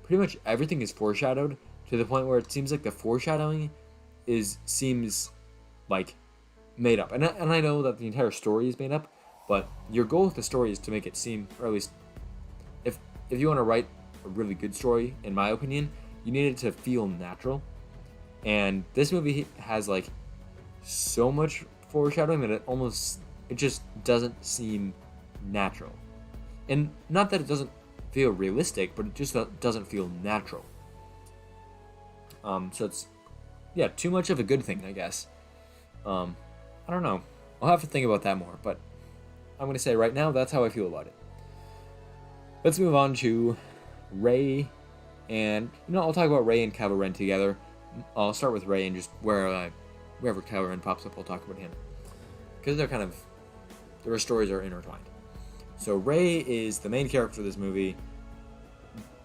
pretty much everything is foreshadowed to the point where it seems like the foreshadowing seems made up, and I know that the entire story is made up, but your goal with the story is to make it seem, or at least if you want to write a really good story, in my opinion, you need it to feel natural. And this movie has so much foreshadowing that it just doesn't seem natural. And not that it doesn't feel realistic, but it just doesn't feel natural. So it's, yeah, too much of a good thing, I guess. I don't know. I'll have to think about that more, but I'm going to say right now, that's how I feel about it. Let's move on to Rey, and, I'll talk about Rey and Kylo Ren together. I'll start with Rey, and just wherever Kylo Ren pops up, I'll talk about him. Because their stories are intertwined. So Rey is the main character of this movie,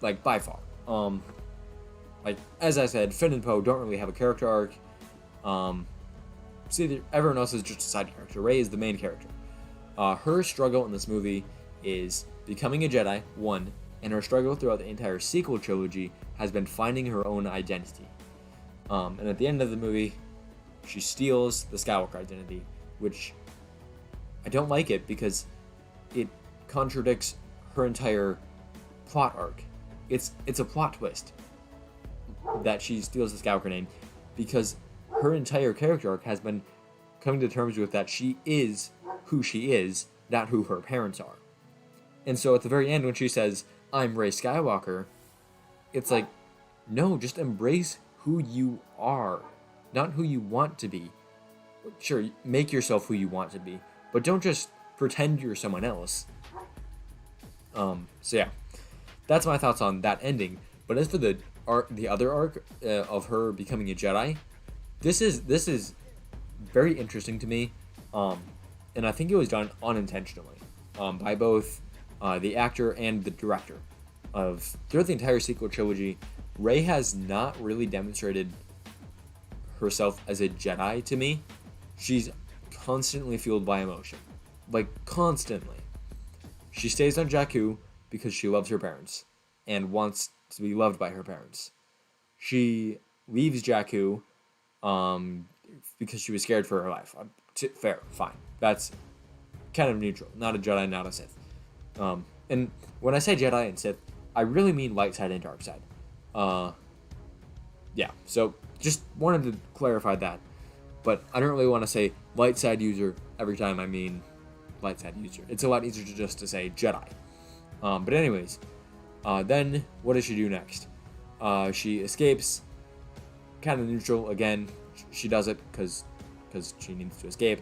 like, by far. Like, as I said, Finn and Poe don't really have a character arc. Everyone else is just a side character. Rey is the main character. Her struggle in this movie is becoming a Jedi, one, and her struggle throughout the entire sequel trilogy has been finding her own identity. And at the end of the movie, she steals the Skywalker identity, which I don't like it because it contradicts her entire plot arc. It's a plot twist that she steals the Skywalker name, because her entire character arc has been coming to terms with that she is who she is, not who her parents are. And so at the very end, when she says, "I'm Rey Skywalker," it's like, no, just embrace who you are, not who you want to be. Sure, make yourself who you want to be, but don't just pretend you're someone else. So yeah, that's my thoughts on that ending. But as for the other arc of her becoming a Jedi, this is very interesting to me, and I think it was done unintentionally by both the actor and the director. Throughout the entire sequel trilogy, Rey has not really demonstrated herself as a Jedi to me. She's constantly fueled by emotion, like constantly. She stays on Jakku because she loves her parents and wants to be loved by her parents. She leaves Jakku because she was scared for her life. Fair, fine. That's kind of neutral. Not a Jedi, not a Sith. And when I say Jedi and Sith, I really mean light side and dark side. Yeah, so just wanted to clarify that. But I don't really want to say light side user every time I mean light side user. It's a lot easier to say Jedi. But anyways, then what does she do next? She escapes. Kind of neutral again. She does it because she needs to escape.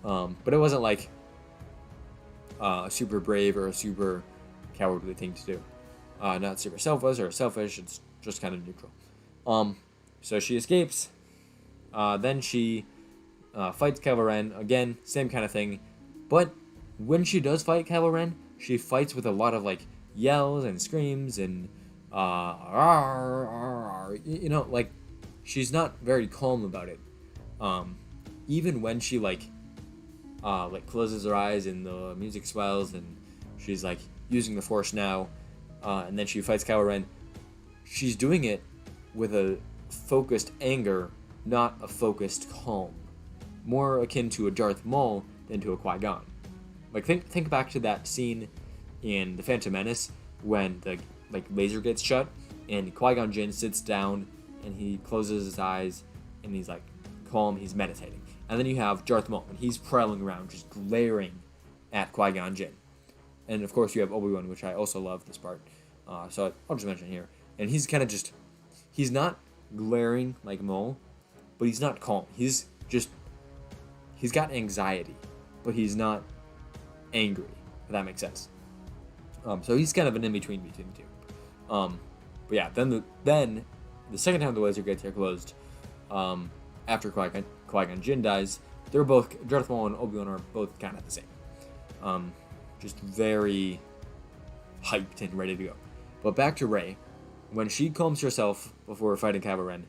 But it wasn't like a super brave or a super cowardly thing to do. Not super selfless or selfish. It's just kind of neutral. So she escapes. Then she fights Kylo Ren. Again, same kind of thing. But when she does fight Kylo Ren, she fights with a lot of like yells and screams and like she's not very calm about it. Even when she like closes her eyes and the music swells and she's like using the Force now, and then she fights Kylo Ren, she's doing it with a focused anger, not a focused calm. More akin to a Darth Maul than to a Qui-Gon. Like think back to that scene in The Phantom Menace when the laser gets shut and Qui-Gon Jinn sits down and he closes his eyes and he's like calm, he's meditating. And then you have Darth Maul and he's prowling around just glaring at Qui-Gon Jinn. And of course you have Obi-Wan, which I also love this part. So I'll just mention it here. And he's kind of just, he's not glaring like Maul, but he's not calm. He's got anxiety, but he's not angry, if that makes sense. So he's kind of an in-between between the two. But yeah, then the second time the laser gates are closed, after Qui-Gon Jinn dies, they're both, Darth Maul and Obi-Wan are both kind of the same. Just very hyped and ready to go. But back to Rey. When she calms herself before fighting Kylo Ren,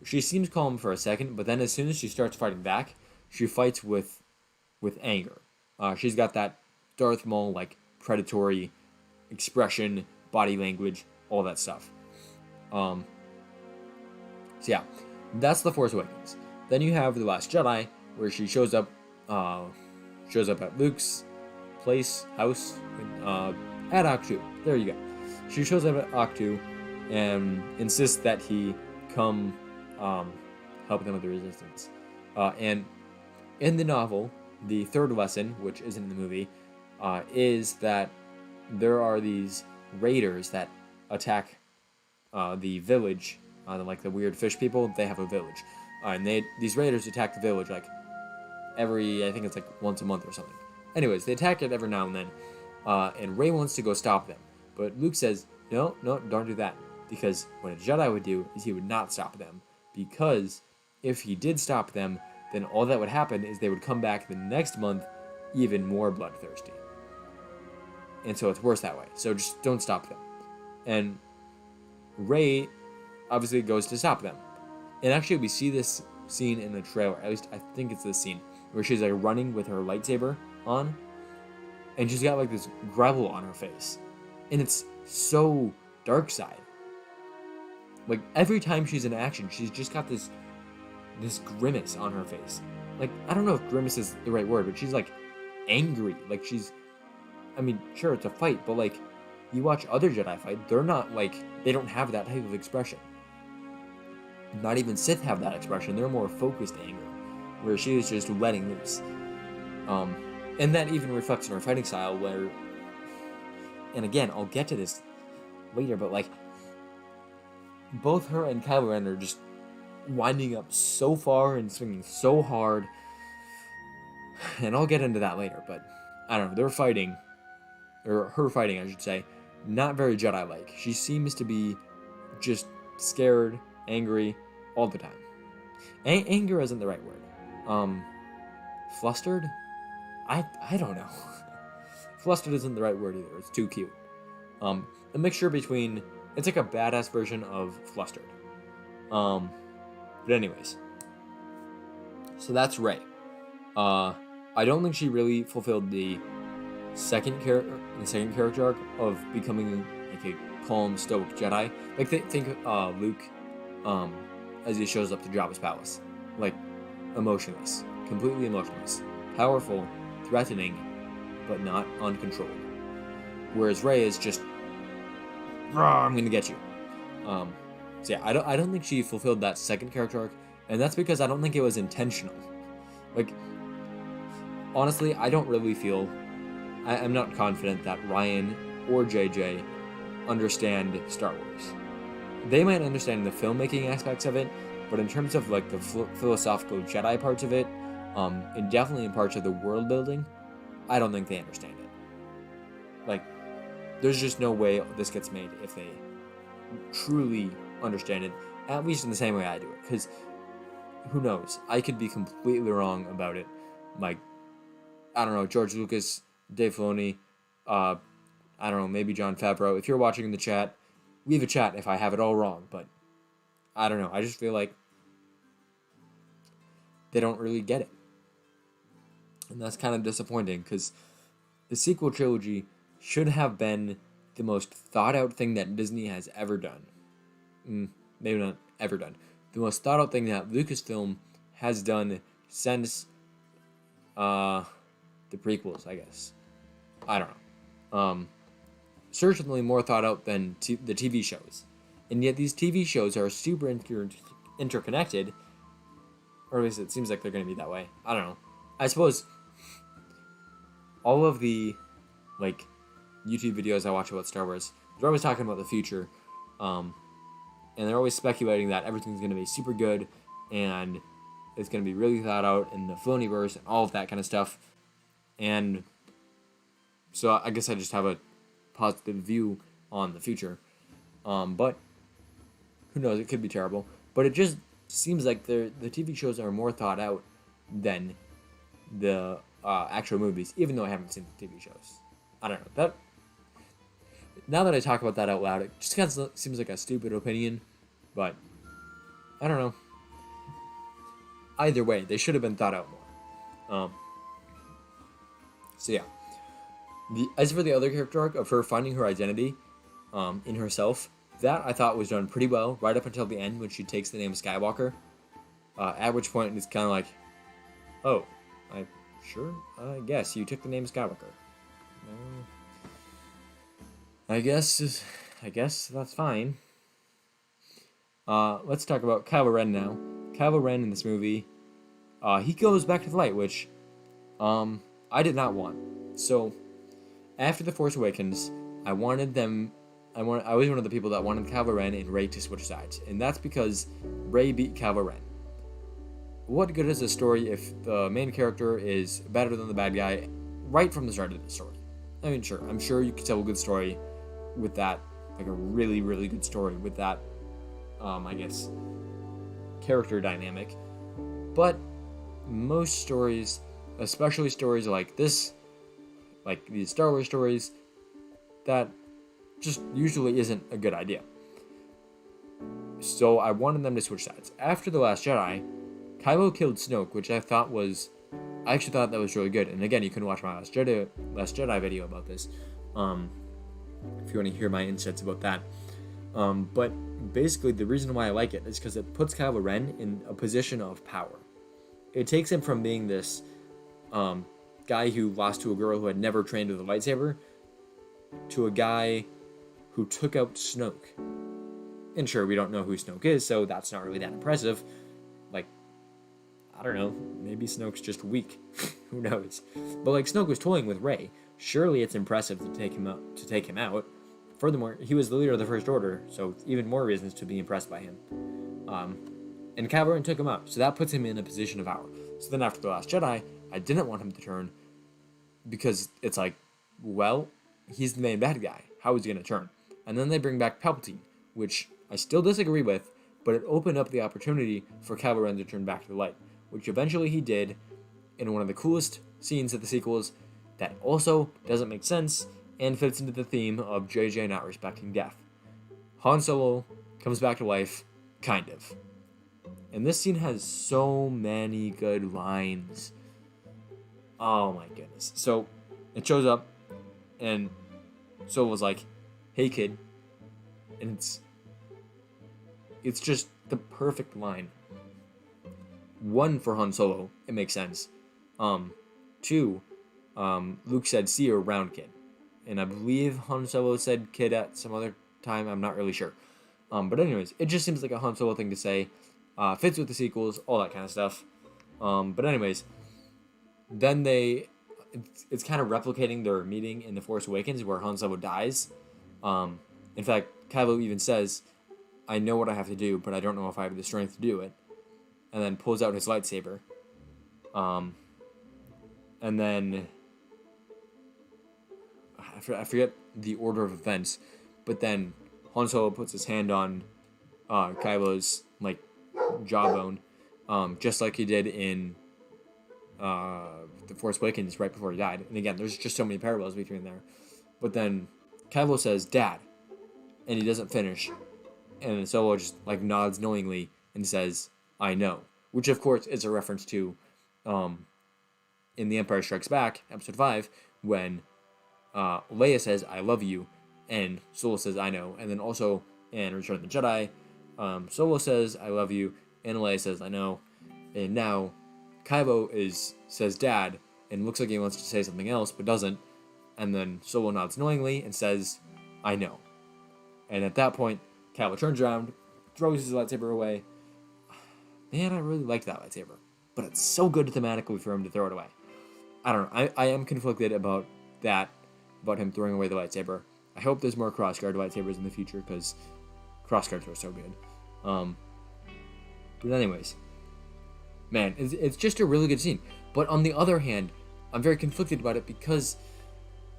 she seems calm for a second, but then as soon as she starts fighting back, she fights with anger. She's got that Darth Maul like predatory expression, body language, all that stuff. So yeah, that's The Force Awakens. Then you have The Last Jedi, where she shows up at Luke's house, at Ahch-To. There you go. She shows up at Ahch-To and insists that he come help them with the Resistance. And in the novel, the third lesson, which isn't in the movie, is that there are these raiders that attack the village, like the weird fish people. They have a village, and these raiders attack the village like I think it's like once a month or something. Anyways, they attack it every now and then, and Rey wants to go stop them, but Luke says, no, don't do that, because what a Jedi would do is he would not stop them, because if he did stop them, then all that would happen is they would come back the next month even more bloodthirsty. And so it's worse that way. So just don't stop them. And Rey obviously goes to stop them. And actually we see this scene in the trailer. At least I think it's this scene where she's like running with her lightsaber on, and she's got like this gravel on her face. And it's so dark side. Like every time she's in action, she's just got this grimace on her face. Like, I don't know if grimace is the right word, but she's like angry. Like I mean, sure, it's a fight, but like, you watch other Jedi fight, they're not like, they don't have that type of expression. Not even Sith have that expression. They're more focused anger, where she is just letting loose. And that even reflects in her fighting style, where, and again, I'll get to this later, but like, both her and Kylo Ren are just winding up so far and swinging so hard, and I'll get into that later, but I don't know, they're fighting, or her fighting, I should say, not very Jedi-like. She seems to be just scared, angry, all the time. Anger isn't the right word. Flustered? I don't know. Flustered isn't the right word either, it's too cute. A mixture between, it's like a badass version of flustered. But anyways, so that's Rey. I don't think she really fulfilled the second character arc of becoming like a calm, stoic Jedi. Like think Luke, as he shows up to Jabba's palace, like emotionless, completely emotionless, powerful, threatening, but not uncontrolled. Whereas Rey is just, I'm gonna get you. So yeah, I don't think she fulfilled that second character arc, and that's because I don't think it was intentional. Like, honestly, I don't really feel, I'm not confident that Ryan or JJ understand Star Wars. They might understand the filmmaking aspects of it, but in terms of like the philosophical Jedi parts of it, and definitely in parts of the world building, I don't think they understand it. Like, there's just no way this gets made if they truly understand it, at least in the same way I do it, because who knows, I could be completely wrong about it. Like, I don't know, George Lucas, Dave Filoni, I don't know, maybe Jon Favreau. If you're watching in the chat, leave a chat if I have it all wrong, but I don't know, I just feel like they don't really get it. And that's kind of disappointing, because the sequel trilogy should have been the most thought-out thing that Disney has ever done. Maybe not ever done. The most thought-out thing that Lucasfilm has done since the prequels, I guess. I don't know. Certainly more thought-out than the TV shows. And yet these TV shows are super interconnected, or at least it seems like they're going to be that way. I don't know. I suppose all of the, like, YouTube videos I watch about Star Wars, they're always talking about the future, and they're always speculating that everything's going to be super good, and it's going to be really thought out in the Filoniverse, and all of that kind of stuff, and so I guess I just have a positive view on the future, but who knows, it could be terrible, but it just seems like the TV shows are more thought out than the actual movies, even though I haven't seen the TV shows. I don't know, now that I talk about that out loud, it just kind of seems like a stupid opinion, but I don't know. Either way, they should have been thought out more. So yeah. As for the other character arc of her finding her identity in herself, that I thought was done pretty well, right up until the end when she takes the name Skywalker. At which point it's kind of like, oh, I guess you took the name Skywalker. I guess that's fine. Let's talk about Kylo Ren now. Kylo Ren in this movie, he goes back to the light, which I did not want. So, after The Force Awakens, I wanted them I was one of the people that wanted Kylo Ren and Rey to switch sides, and that's because Rey beat Kylo Ren. What good is a story if the main character is better than the bad guy right from the start of the story? I mean, sure, I'm sure you could tell a good story with that, like a really, really good story with that, I guess, character dynamic. But most stories, especially stories like this, like these Star Wars stories, that just usually isn't a good idea. So I wanted them to switch sides. After The Last Jedi, Kylo killed Snoke, which I actually thought that was really good. And again, you can watch my Last Jedi video about this, if you want to hear my insights about that. But basically, the reason why I like it is because it puts Kylo Ren in a position of power. It takes him from being this guy who lost to a girl who had never trained with a lightsaber to a guy who took out Snoke. And sure, we don't know who Snoke is, so that's not really that impressive. Like, I don't know, maybe Snoke's just weak. Who knows? But like, Snoke was toying with Rey. Surely it's impressive to take him out. Furthermore, he was the leader of the First Order, so even more reasons to be impressed by him. And Kylo Ren took him out, so that puts him in a position of power. So then after The Last Jedi, I didn't want him to turn, because it's like, well, he's the main bad guy. How is he going to turn? And then they bring back Palpatine, which I still disagree with, but it opened up the opportunity for Kylo Ren to turn back to the light, which eventually he did in one of the coolest scenes of the sequels that also doesn't make sense and fits into the theme of JJ not respecting death. Han Solo comes back to life, kind of. And this scene has so many good lines. Oh my goodness. So it shows up, and Solo's like, "Hey kid," and it's just the perfect line. One, for Han Solo, it makes sense. Two, Luke said, "See you around, kid," and I believe Han Solo said "kid" at some other time. I'm not really sure. But anyways, it just seems like a Han Solo thing to say. Fits with the sequels, all that kind of stuff. But anyways, then it's kind of replicating their meeting in The Force Awakens where Han Solo dies. In fact, Kylo even says, "I know what I have to do, but I don't know if I have the strength to do it." And then pulls out his lightsaber. And then I forget the order of events, but then Han Solo puts his hand on Kylo's like jawbone, just like he did in The Force Awakens right before he died. And again, there's just so many parallels between there. But then Kylo says, "Dad," and he doesn't finish, and Solo just like nods knowingly and says, "I know," which of course is a reference to in The Empire Strikes Back, Episode 5, when Leia says, "I love you," and Solo says, "I know," and then also in Return of the Jedi, Solo says, "I love you," and Leia says, "I know," and now Kylo says "Dad," and looks like he wants to say something else, but doesn't, and then Solo nods knowingly and says, "I know," and at that point, Kylo turns around, throws his lightsaber away. Man, I really liked that lightsaber, but it's so good thematically for him to throw it away. I don't know, I am conflicted about him throwing away the lightsaber. I hope there's more crossguard lightsabers in the future, because crossguards are so good. But anyways, man, it's just a really good scene. But on the other hand, I'm very conflicted about it because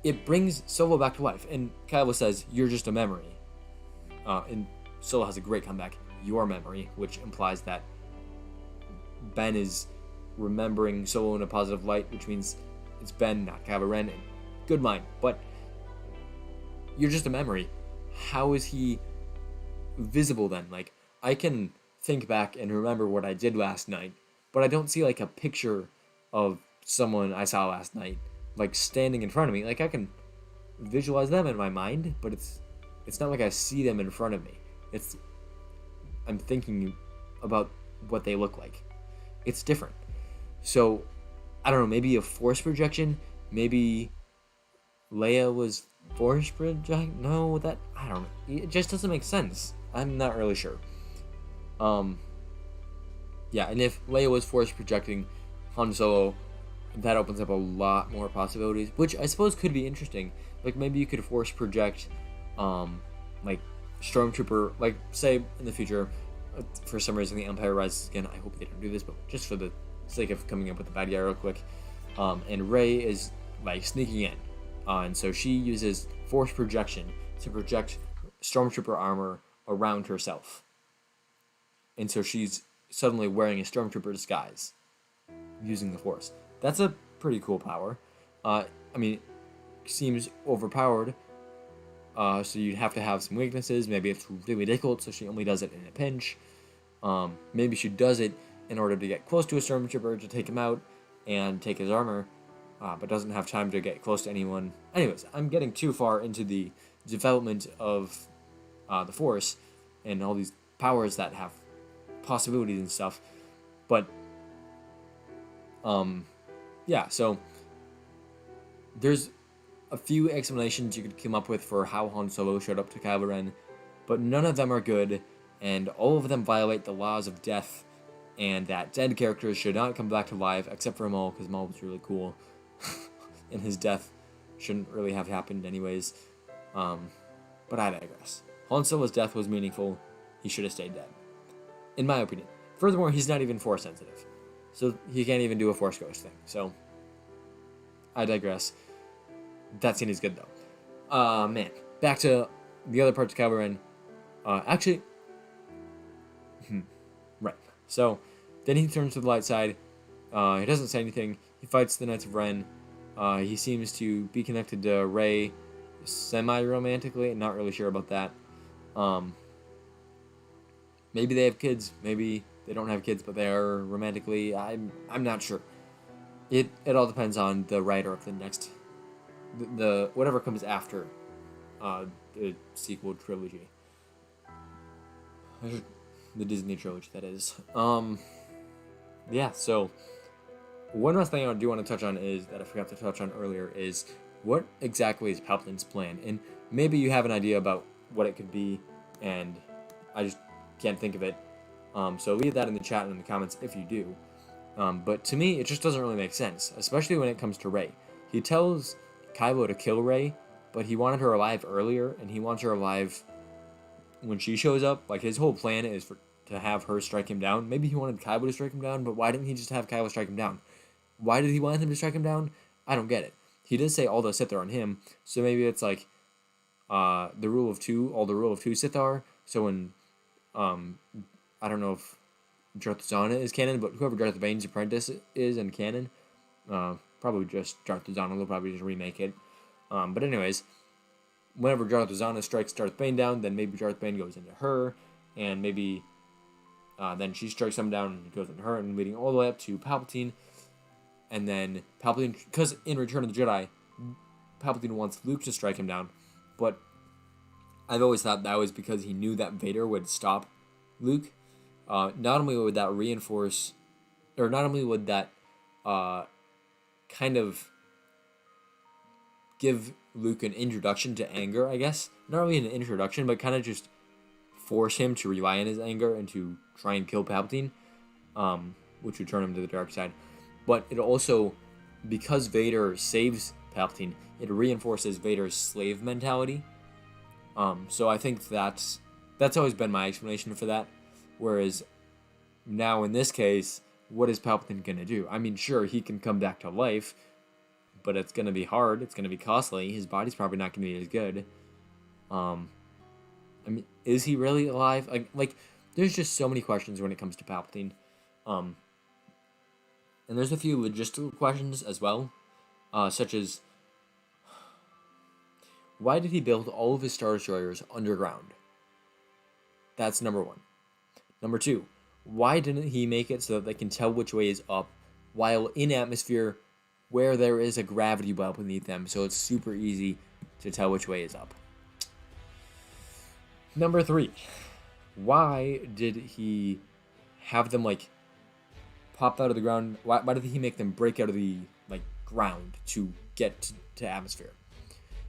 it brings Solo back to life. And Kylo says, "You're just a memory." And Solo has a great comeback, "Your memory," which implies that Ben is remembering Solo in a positive light, which means it's Ben, not Kylo Ren. And good line, but you're just a memory. How is he visible then? Like, I can think back and remember what I did last night, but I don't see like a picture of someone I saw last night like standing in front of me. Like, I can visualize them in my mind, but it's not like I see them in front of me. I'm thinking about what they look like. It's different. So I don't know, maybe a force projection, maybe Leia was force project. No, I don't know. It just doesn't make sense. I'm not really sure. Yeah, and if Leia was force projecting Han Solo, that opens up a lot more possibilities, which I suppose could be interesting. Like, maybe you could force project like stormtrooper, like say in the future, for some reason the Empire rises again. I hope they don't do this, but just for the sake of coming up with the bad guy real quick, and Rey is like sneaking in, and so she uses force projection to project stormtrooper armor around herself, and so she's suddenly wearing a stormtrooper disguise using the force. That's a pretty cool power. I mean, seems overpowered. So you'd have to have some weaknesses. Maybe it's really difficult, so she only does it in a pinch. Maybe she does it in order to get close to a stormtrooper to take him out and take his armor, but doesn't have time to get close to anyone. Anyways, I'm getting too far into the development of the Force and all these powers that have possibilities and stuff. But, yeah, so there's a few explanations you could come up with for how Han Solo showed up to Kylo Ren, but none of them are good, and all of them violate the laws of death, and that dead characters should not come back to life, except for Maul, because Maul was really cool, and his death shouldn't really have happened anyways. But I digress. Han Solo's death was meaningful. He should have stayed dead, in my opinion. Furthermore, he's not even Force sensitive, so he can't even do a Force Ghost thing, so I digress. That scene is good, though. Man. Back to the other parts of Kylo Ren. Actually... right. So, then he turns to the light side. He doesn't say anything. He fights the Knights of Ren. He seems to be connected to Rey semi-romantically. Not really sure about that. Maybe they have kids. Maybe they don't have kids, but they are romantically. I'm not sure. It all depends on the writer of the next... the whatever comes after the sequel trilogy, the Disney trilogy, that is. Yeah, so one last thing I do want to touch on is that I forgot to touch on earlier is what exactly is Palpatine's plan, and maybe you have an idea about what it could be, and I just can't think of it. So leave that in the chat and in the comments if you do. But to me, it just doesn't really make sense, especially when it comes to Rey. He tells Kylo to kill Rey, but he wanted her alive earlier, and he wants her alive when she shows up. Like, his whole plan is to have her strike him down. Maybe he wanted Kylo to strike him down, but why didn't he just have Kylo strike him down? Why did he want him to strike him down? I don't get it. He did say all the Sith are on him, so maybe it's like the rule of two, all the rule of two Sith are. So when, I don't know if Darth Zana is canon, but whoever Darth Vane's apprentice is in canon, probably just Darth Zana, they'll probably just remake it. But anyways, whenever Darth Zana strikes Darth Bane down, then maybe Darth Bane goes into her, and maybe then she strikes him down and goes into her, and leading all the way up to Palpatine. And then Palpatine, because in Return of the Jedi, Palpatine wants Luke to strike him down, but I've always thought that was because he knew that Vader would stop Luke. Not only would that reinforce, or not only would that kind of give Luke an introduction to anger, I guess. Not really an introduction, but kind of just force him to rely on his anger and to try and kill Palpatine, which would turn him to the dark side. But it also, because Vader saves Palpatine, it reinforces Vader's slave mentality. So I think that's always been my explanation for that. Whereas now in this case, what is Palpatine going to do? I mean, sure, he can come back to life, but it's going to be hard. It's going to be costly. His body's probably not going to be as good. I mean, is he really alive? Like, there's just so many questions when it comes to Palpatine. And there's a few logistical questions as well, such as, why did he build all of his Star Destroyers underground? That's number one. Number two, why didn't he make it so that they can tell which way is up while in atmosphere where there is a gravity well beneath them, so it's super easy to tell which way is up? Number three, why did he have them, like, pop out of the ground? Why did he make them break out of the, like, ground to get to atmosphere?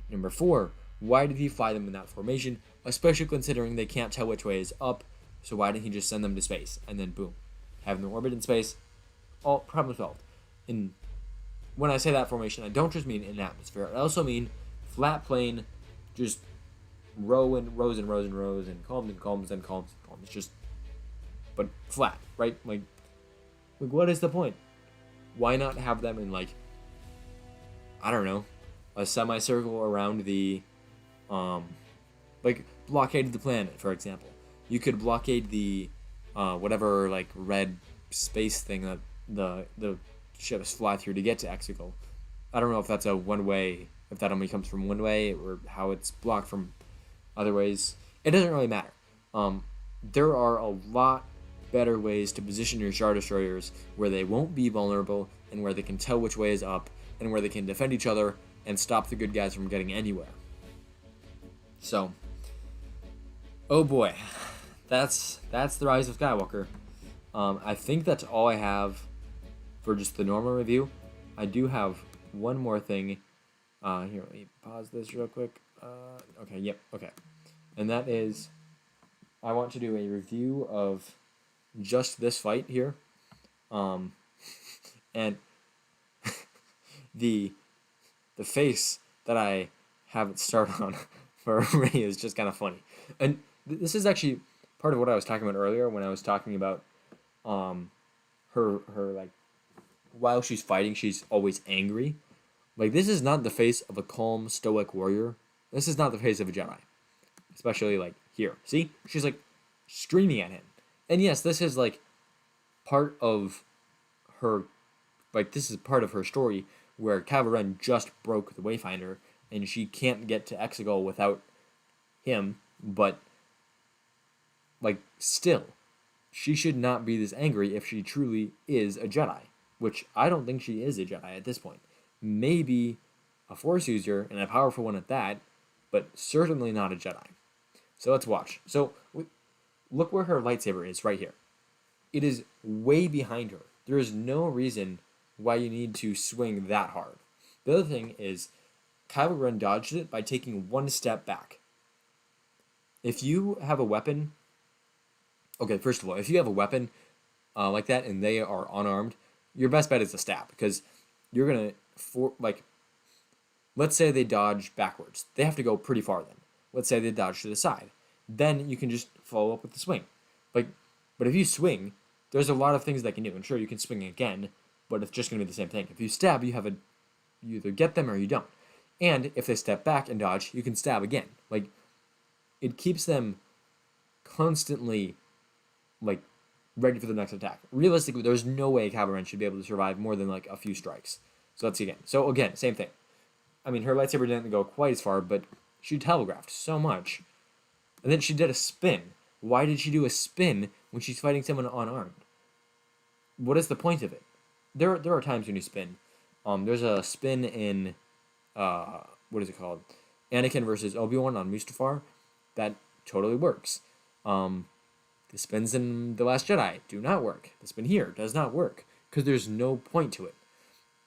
Number four, why did he fly them in that formation, especially considering they can't tell which way is up? So why didn't he just send them to space and then boom, have them orbit in space? All problem solved. And when I say that formation, I don't just mean in atmosphere. I also mean flat plane, just rows and calms and calms and calms and calms. Just, but flat, right? Like what is the point? Why not have them in like, I don't know, a semicircle around the, like blockade the planet, for example. You could blockade the, whatever like red space thing that the ships fly through to get to Exegol. I don't know if that's a one way, if that only comes from one way, or how it's blocked from other ways. It doesn't really matter. There are a lot better ways to position your Star Destroyers where they won't be vulnerable and where they can tell which way is up and where they can defend each other and stop the good guys from getting anywhere. So, oh boy, that's the Rise of Skywalker. I think that's all I have for just the normal review. I do have one more thing. Here, let me pause this real quick. Okay. And that is, I want to do a review of just this fight here. And the face that I have it start on for Rey is just kind of funny. And this is actually part of what I was talking about earlier when I was talking about her like, while she's fighting, she's always angry. Like, this is not the face of a calm, stoic warrior. This is not the face of a Jedi. Especially, like, here. See? She's, like, screaming at him. And yes, this is, like, part of her... Like, this is part of her story where Kylo Ren just broke the Wayfinder, and she can't get to Exegol without him, but, like, still, she should not be this angry if she truly is a Jedi. Which I don't think she is a Jedi at this point. Maybe a Force user, and a powerful one at that, but certainly not a Jedi. So let's watch. So, look where her lightsaber is, right here. It is way behind her. There is no reason why you need to swing that hard. The other thing is, Kylo Ren dodged it by taking one step back. If you have a weapon... Okay, first of all, if you have a weapon like that, and they are unarmed, your best bet is to stab, because you're going to, let's say they dodge backwards. They have to go pretty far then. Let's say they dodge to the side. Then you can just follow up with the swing. But if you swing, there's a lot of things they can do. And sure, you can swing again, but it's just going to be the same thing. If you stab, you either get them or you don't. And if they step back and dodge, you can stab again. Like, it keeps them constantly, like, ready for the next attack. Realistically, there's no way Kylo Ren should be able to survive more than, like, a few strikes. So let's see again. So again, same thing. I mean, her lightsaber didn't go quite as far, but she telegraphed so much. And then she did a spin. Why did she do a spin when she's fighting someone unarmed? What is the point of it? There are times when you spin. There's a spin in, what is it called? Anakin versus Obi-Wan on Mustafar. That totally works. The spins in The Last Jedi do not work. The spin here does not work, because there's no point to it.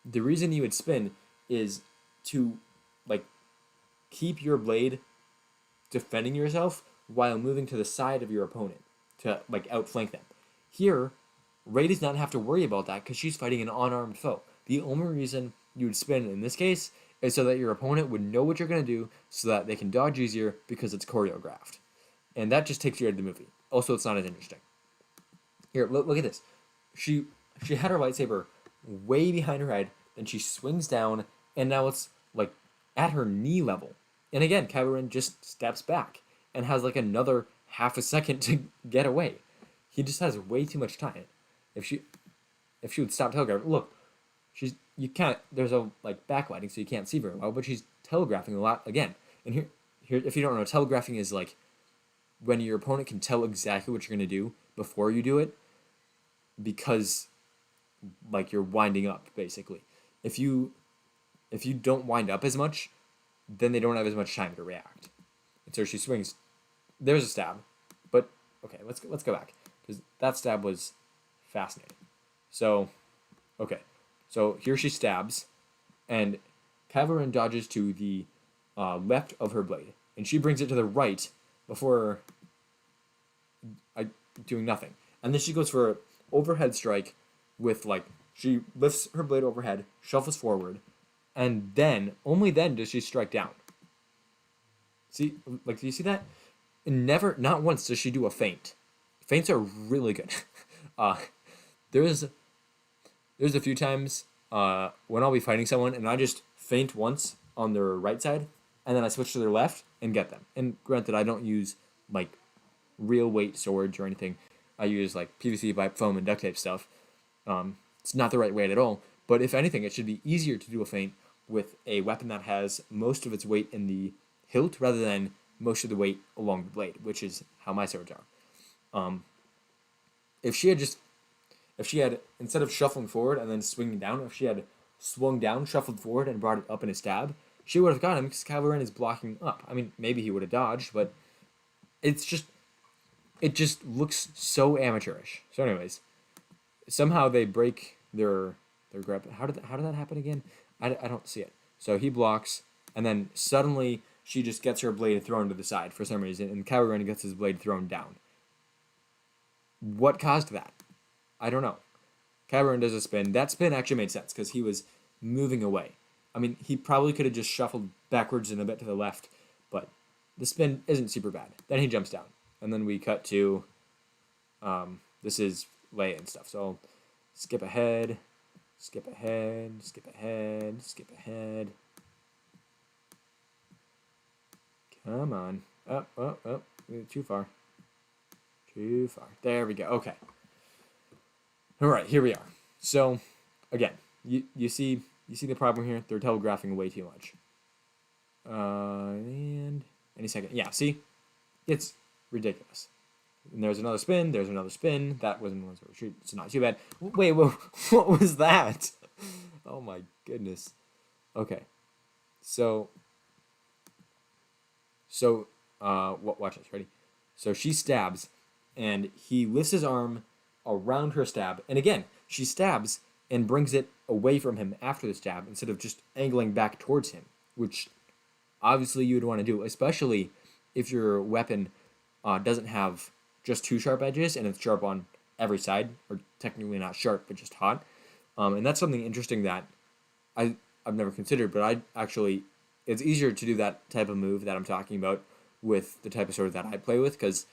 The reason you would spin is to, like, keep your blade defending yourself while moving to the side of your opponent to, like, outflank them. Here, Rey does not have to worry about that because she's fighting an unarmed foe. The only reason you would spin in this case is so that your opponent would know what you're going to do so that they can dodge easier because it's choreographed. And that just takes you out of the movie. Also, it's not as interesting. Here, look at this. She had her lightsaber way behind her head, then she swings down, and now it's, like, at her knee level. And again, Kylo Ren just steps back and has, like, another half a second to get away. He just has way too much time. If she would stop telegraphing, look, there's a, like, backlighting, so you can't see very well, but she's telegraphing a lot again. And here, if you don't know, telegraphing is, like, when your opponent can tell exactly what you're going to do before you do it, because, like, you're winding up, basically. If you don't wind up as much, then they don't have as much time to react. And so she swings. There's a stab, but okay, let's go back, because that stab was fascinating. So, okay, so here she stabs, and Kylo Ren dodges to the left of her blade, and she brings it to the right before doing nothing. And then she goes for an overhead strike with, like, she lifts her blade overhead, shuffles forward, and then, only then does she strike down. See, like, do you see that? And never, not once does she do a feint. Feints are really good. uh, there's there's a few times when I'll be fighting someone and I just feint once on their right side, and then I switch to their left and get them. And granted, I don't use like real weight swords or anything. I use like PVC pipe, foam, and duct tape stuff. It's not the right weight at all. But if anything, it should be easier to do a feint with a weapon that has most of its weight in the hilt rather than most of the weight along the blade, which is how my swords are. If she had just, if she had, instead of shuffling forward and then swinging down, if she had swung down, shuffled forward, and brought it up in a stab, she would have got him because Kylo Ren is blocking up. I mean, maybe he would have dodged, but it's just, it just looks so amateurish. So, anyways, somehow they break their grip. How did that happen again? I don't see it. So he blocks, and then suddenly she just gets her blade thrown to the side for some reason, and Kylo Ren gets his blade thrown down. What caused that? I don't know. Kylo Ren does a spin. That spin actually made sense because he was moving away. I mean, he probably could have just shuffled backwards and a bit to the left, but the spin isn't super bad. Then he jumps down, and then we cut to this is Leia and stuff. So I'll skip ahead, skip ahead, skip ahead, skip ahead. Come on. Oh, too far. Too far. There we go. Okay. All right, here we are. So, again, you see the problem here? They're telegraphing way too much. And any second. Yeah, see? It's ridiculous. And there's another spin. There's another spin. That wasn't one retreat. It's not too bad. Wait, whoa, what was that? Oh my goodness. Okay. So, watch this. Ready? So she stabs, and he lifts his arm around her stab. And again, she stabs and brings it away from him after the stab instead of just angling back towards him, which obviously you would want to do, especially if your weapon doesn't have just two sharp edges and it's sharp on every side, or technically not sharp, but just hot. And that's something interesting that I've never considered, but it's easier to do that type of move that I'm talking about with the type of sword that I play with, because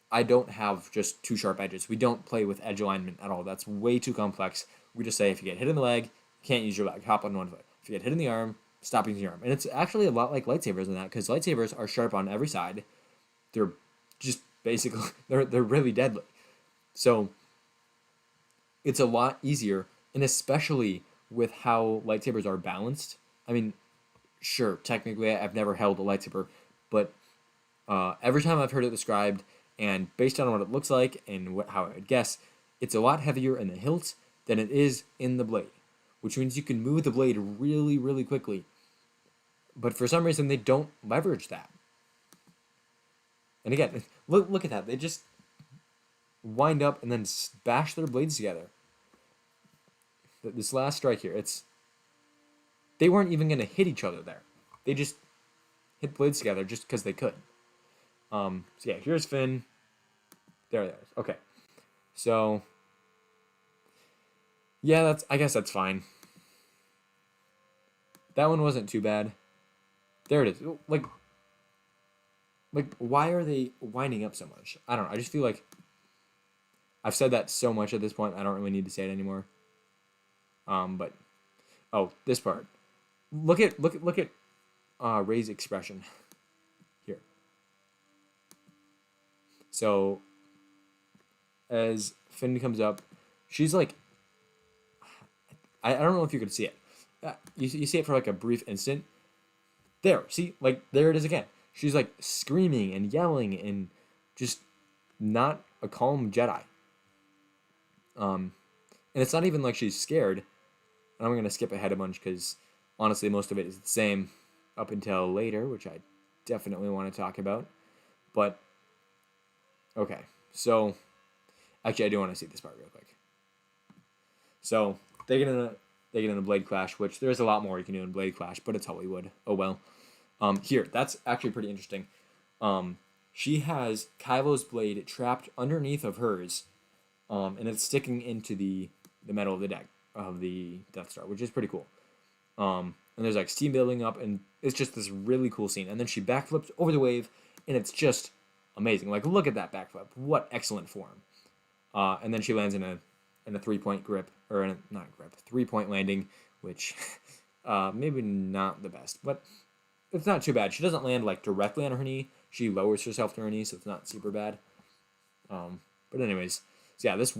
I don't have just two sharp edges. We don't play with edge alignment at all. That's way too complex. We just say if you get hit in the leg, you can't use your leg. Hop on one foot. If you get hit in the arm, stop using your arm. And it's actually a lot like lightsabers in that, because lightsabers are sharp on every side. They're just basically, they're really deadly. So it's a lot easier, and especially with how lightsabers are balanced. I mean, sure, technically I've never held a lightsaber, but every time I've heard it described, and based on what it looks like and how I would guess, it's a lot heavier in the hilt than it is in the blade, which means you can move the blade really, really quickly. But for some reason, they don't leverage that. And again, look at that. They just wind up and then bash their blades together. This last strike here, they weren't even going to hit each other there. They just hit blades together just because they could. So yeah, here's Finn. There it is. Okay. So yeah, I guess that's fine. That one wasn't too bad. There it is. Like why are they winding up so much? I don't know. I just feel like I've said that so much at this point, I don't really need to say it anymore. But this part. Look at Rey's expression here. So as Finn comes up, she's like, I don't know if you could see it. You see it for like a brief instant. There, see, like there it is again. She's like screaming and yelling and just not a calm Jedi. And it's not even like she's scared. And I'm gonna skip ahead a bunch because honestly, most of it is the same up until later, which I definitely want to talk about. But okay, so actually, I do want to see this part real quick. So they get in a blade clash, which there's a lot more you can do in blade clash, but it's Hollywood. Oh well. Here, that's actually pretty interesting. She has Kylo's blade trapped underneath of hers, and it's sticking into the metal of the deck of the Death Star, which is pretty cool. and there's like steam building up, and it's just this really cool scene. And then she backflips over the wave, and it's just amazing. Like, look at that backflip. What excellent form. And then she lands in a 3-point grip, or not grip, 3-point landing, which maybe not the best, but it's not too bad. She doesn't land like directly on her knee. She lowers herself to her knee, so it's not super bad. But anyways, so yeah, this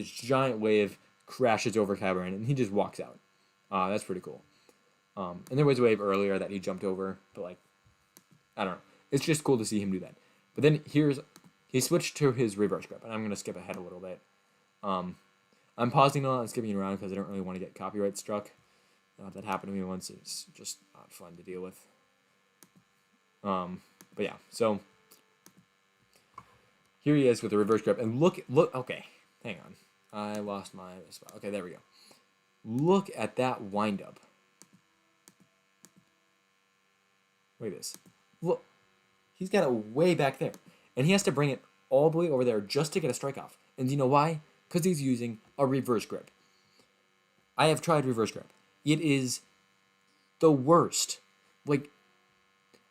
giant wave crashes over Kyber and he just walks out. That's pretty cool. And there was a wave earlier that he jumped over, but like, I don't know. It's just cool to see him do that. But then he switched to his reverse grip, and I'm gonna skip ahead a little bit. I'm pausing a lot and skipping around because I don't really want to get copyright struck. That happened to me once. It's just not fun to deal with. But yeah, so here he is with the reverse grip, and look. Okay, hang on. I lost my spot. Okay, there we go. Look at that windup. Look at this. Look, he's got it way back there, and he has to bring it all the way over there just to get a strike off. And do you know why? Because he's using a reverse grip. I have tried reverse grip. It is the worst. Like,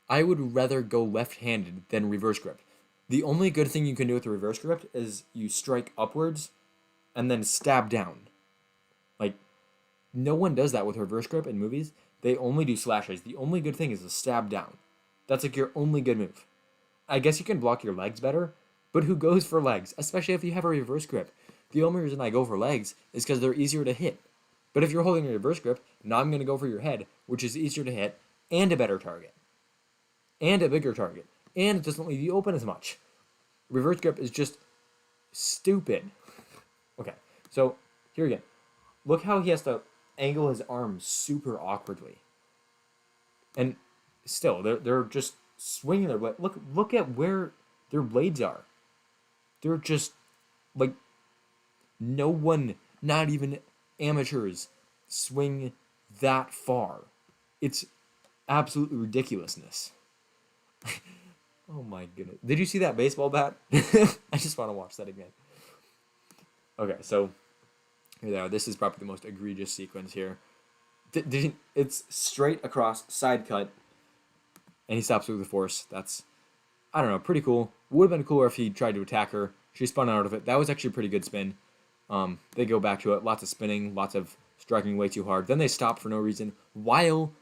I would rather go left-handed than reverse grip. The only good thing you can do with the reverse grip is you strike upwards and then stab down. Like, no one does that with reverse grip in movies. They only do slashes. The only good thing is to stab down. That's like your only good move. I guess you can block your legs better, but who goes for legs? Especially if you have a reverse grip. The only reason I go for legs is because they're easier to hit. But if you're holding a reverse grip, now I'm going to go for your head, which is easier to hit, and a better target. And a bigger target. And it doesn't leave you open as much. Reverse grip is just stupid. Okay, so here again. Look how he has to angle his arms super awkwardly. And still, they're just swinging their blade. Look at where their blades are. They're just, like, no one, not even amateurs, swing that far. It's absolute ridiculousness. Oh my goodness. Did you see that baseball bat? I just want to watch that again. Okay, so here they are. This is probably the most egregious sequence here. It's straight across, side cut, and he stops with the force. That's, I don't know, pretty cool. Would have been cooler if he tried to attack her. She spun out of it. That was actually a pretty good spin. They go back to it. Lots of spinning, lots of striking way too hard. Then they stop for no reason while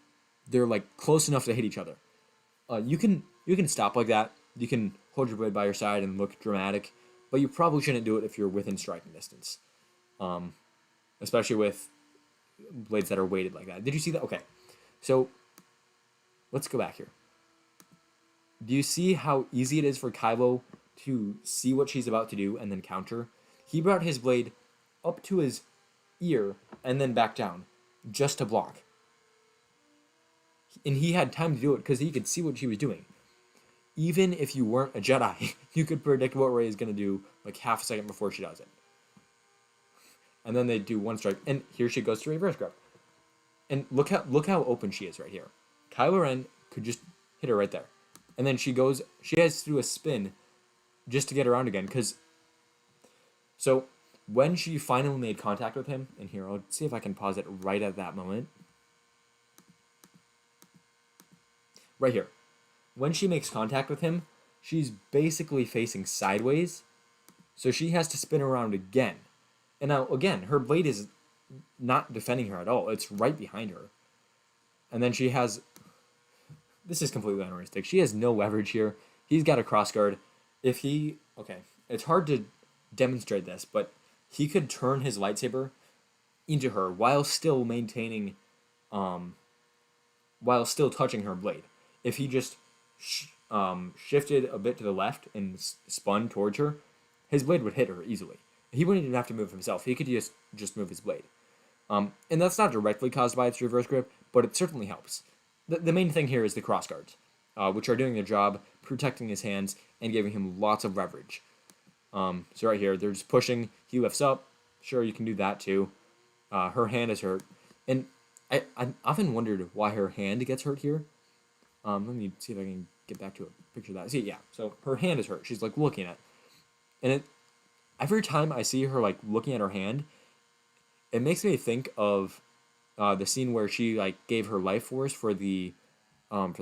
they're like close enough to hit each other. You can stop like that. You can hold your blade by your side and look dramatic, but you probably shouldn't do it if you're within striking distance. Especially with blades that are weighted like that. Did you see that? Okay, so let's go back here. Do you see how easy it is for Kylo to see what she's about to do and then counter? He brought his blade up to his ear and then back down just to block. And he had time to do it because he could see what she was doing. Even if you weren't a Jedi, you could predict what Rey is going to do like half a second before she does it. And then they do one strike, and here she goes to reverse grip. And look how open she is right here. Kylo Ren could just hit her right there. And then she has to do a spin just to get around again, so when she finally made contact with him, and here, I'll see if I can pause it right at that moment. Right here. When she makes contact with him, she's basically facing sideways, so she has to spin around again. And now, again, her blade is not defending her at all. It's right behind her. And then she has... This is completely unrealistic. She has no leverage here. He's got a crossguard. If he... Okay, it's hard to demonstrate this, but he could turn his lightsaber into her while still maintaining... while still touching her blade. If he just shifted a bit to the left and spun towards her, his blade would hit her easily. He wouldn't even have to move himself. He could just move his blade. And that's not directly caused by its reverse grip, but it certainly helps. The main thing here is the crossguards, which are doing their job, protecting his hands, and giving him lots of leverage. So right here, they're just pushing. He lifts up. Sure, you can do that too. Her hand is hurt. And I often wondered why her hand gets hurt here. Let me see if I can get back to a picture of that. See, yeah, so her hand is hurt. She's like looking at it. And every time I see her like looking at her hand, it makes me think of the scene where she like gave her life force for the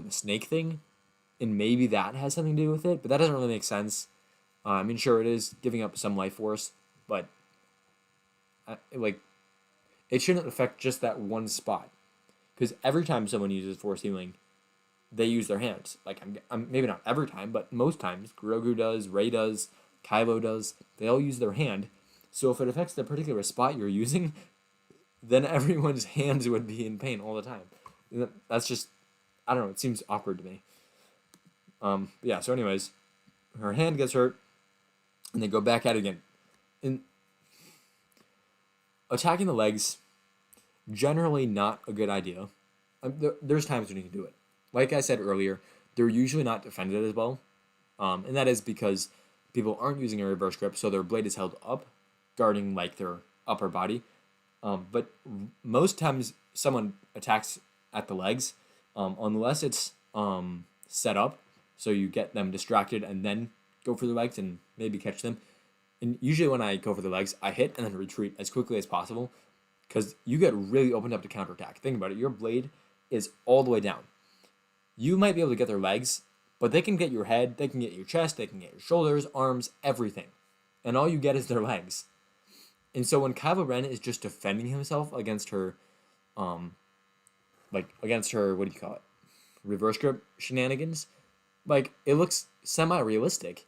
snake thing, and maybe that has something to do with it, but that doesn't really make sense. I mean, sure, it is giving up some life force, but like it shouldn't affect just that one spot. Because every time someone uses force healing, they use their hands. Like I'm maybe not every time, but most times Grogu does, Rey does, Kylo does. They all use their hand. So if it affects the particular spot you're using, then everyone's hands would be in pain all the time. That's just, I don't know. It seems awkward to me. Yeah. So anyways, her hand gets hurt, and they go back at it again. And attacking the legs, generally not a good idea. There's times when you can do it. Like I said earlier, they're usually not defended as well, and that is because people aren't using a reverse grip, so their blade is held up, guarding like their upper body. But most times someone attacks at the legs, unless it's set up, so you get them distracted and then go for the legs and maybe catch them. And usually when I go for the legs, I hit and then retreat as quickly as possible, because you get really opened up to counterattack. Think about it. Your blade is all the way down. You might be able to get their legs, but they can get your head, they can get your chest, they can get your shoulders, arms, everything. And all you get is their legs. And so when Kylo Ren is just defending himself against her, against her, what do you call it? Reverse grip shenanigans, like, it looks semi-realistic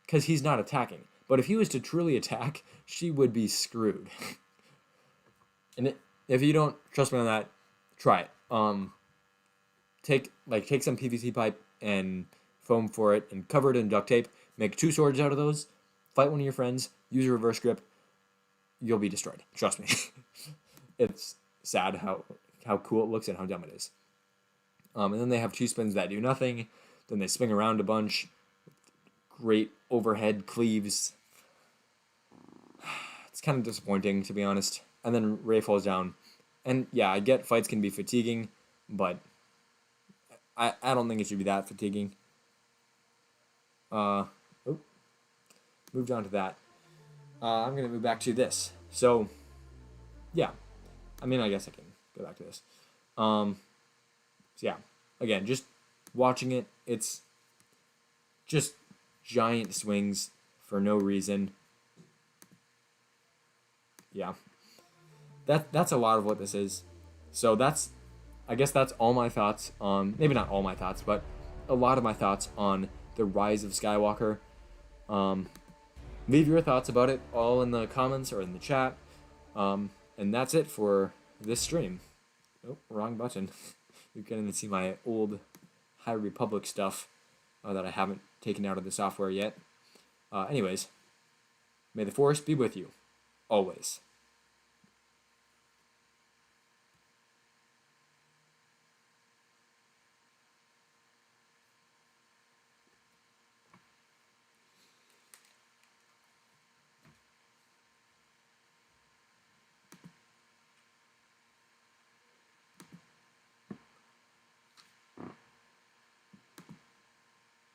because he's not attacking. But if he was to truly attack, she would be screwed. And if you don't trust me on that, try it. Take some PVC pipe and foam for it and cover it in duct tape. Make 2 swords out of those. Fight one of your friends. Use a reverse grip. You'll be destroyed. Trust me. It's sad how cool it looks and how dumb it is. And then they have 2 spins that do nothing. Then they swing around a bunch. Great overhead cleaves. It's kind of disappointing, to be honest. And then Rey falls down. And yeah, I get fights can be fatiguing, but I don't think it should be that fatiguing. Moved on to that. I'm going to move back to this. So, yeah. I mean, I guess I can go back to this. So yeah. Again, just watching it, it's just giant swings for no reason. Yeah. That's a lot of what this is. So I guess that's all my thoughts on, maybe not all my thoughts, but a lot of my thoughts on the Rise of Skywalker. Leave your thoughts about it all in the comments or in the chat. And that's it for this stream. Oh, wrong button. You're getting to see my old High Republic stuff that I haven't taken out of the software yet. Anyways, may the Force be with you, always.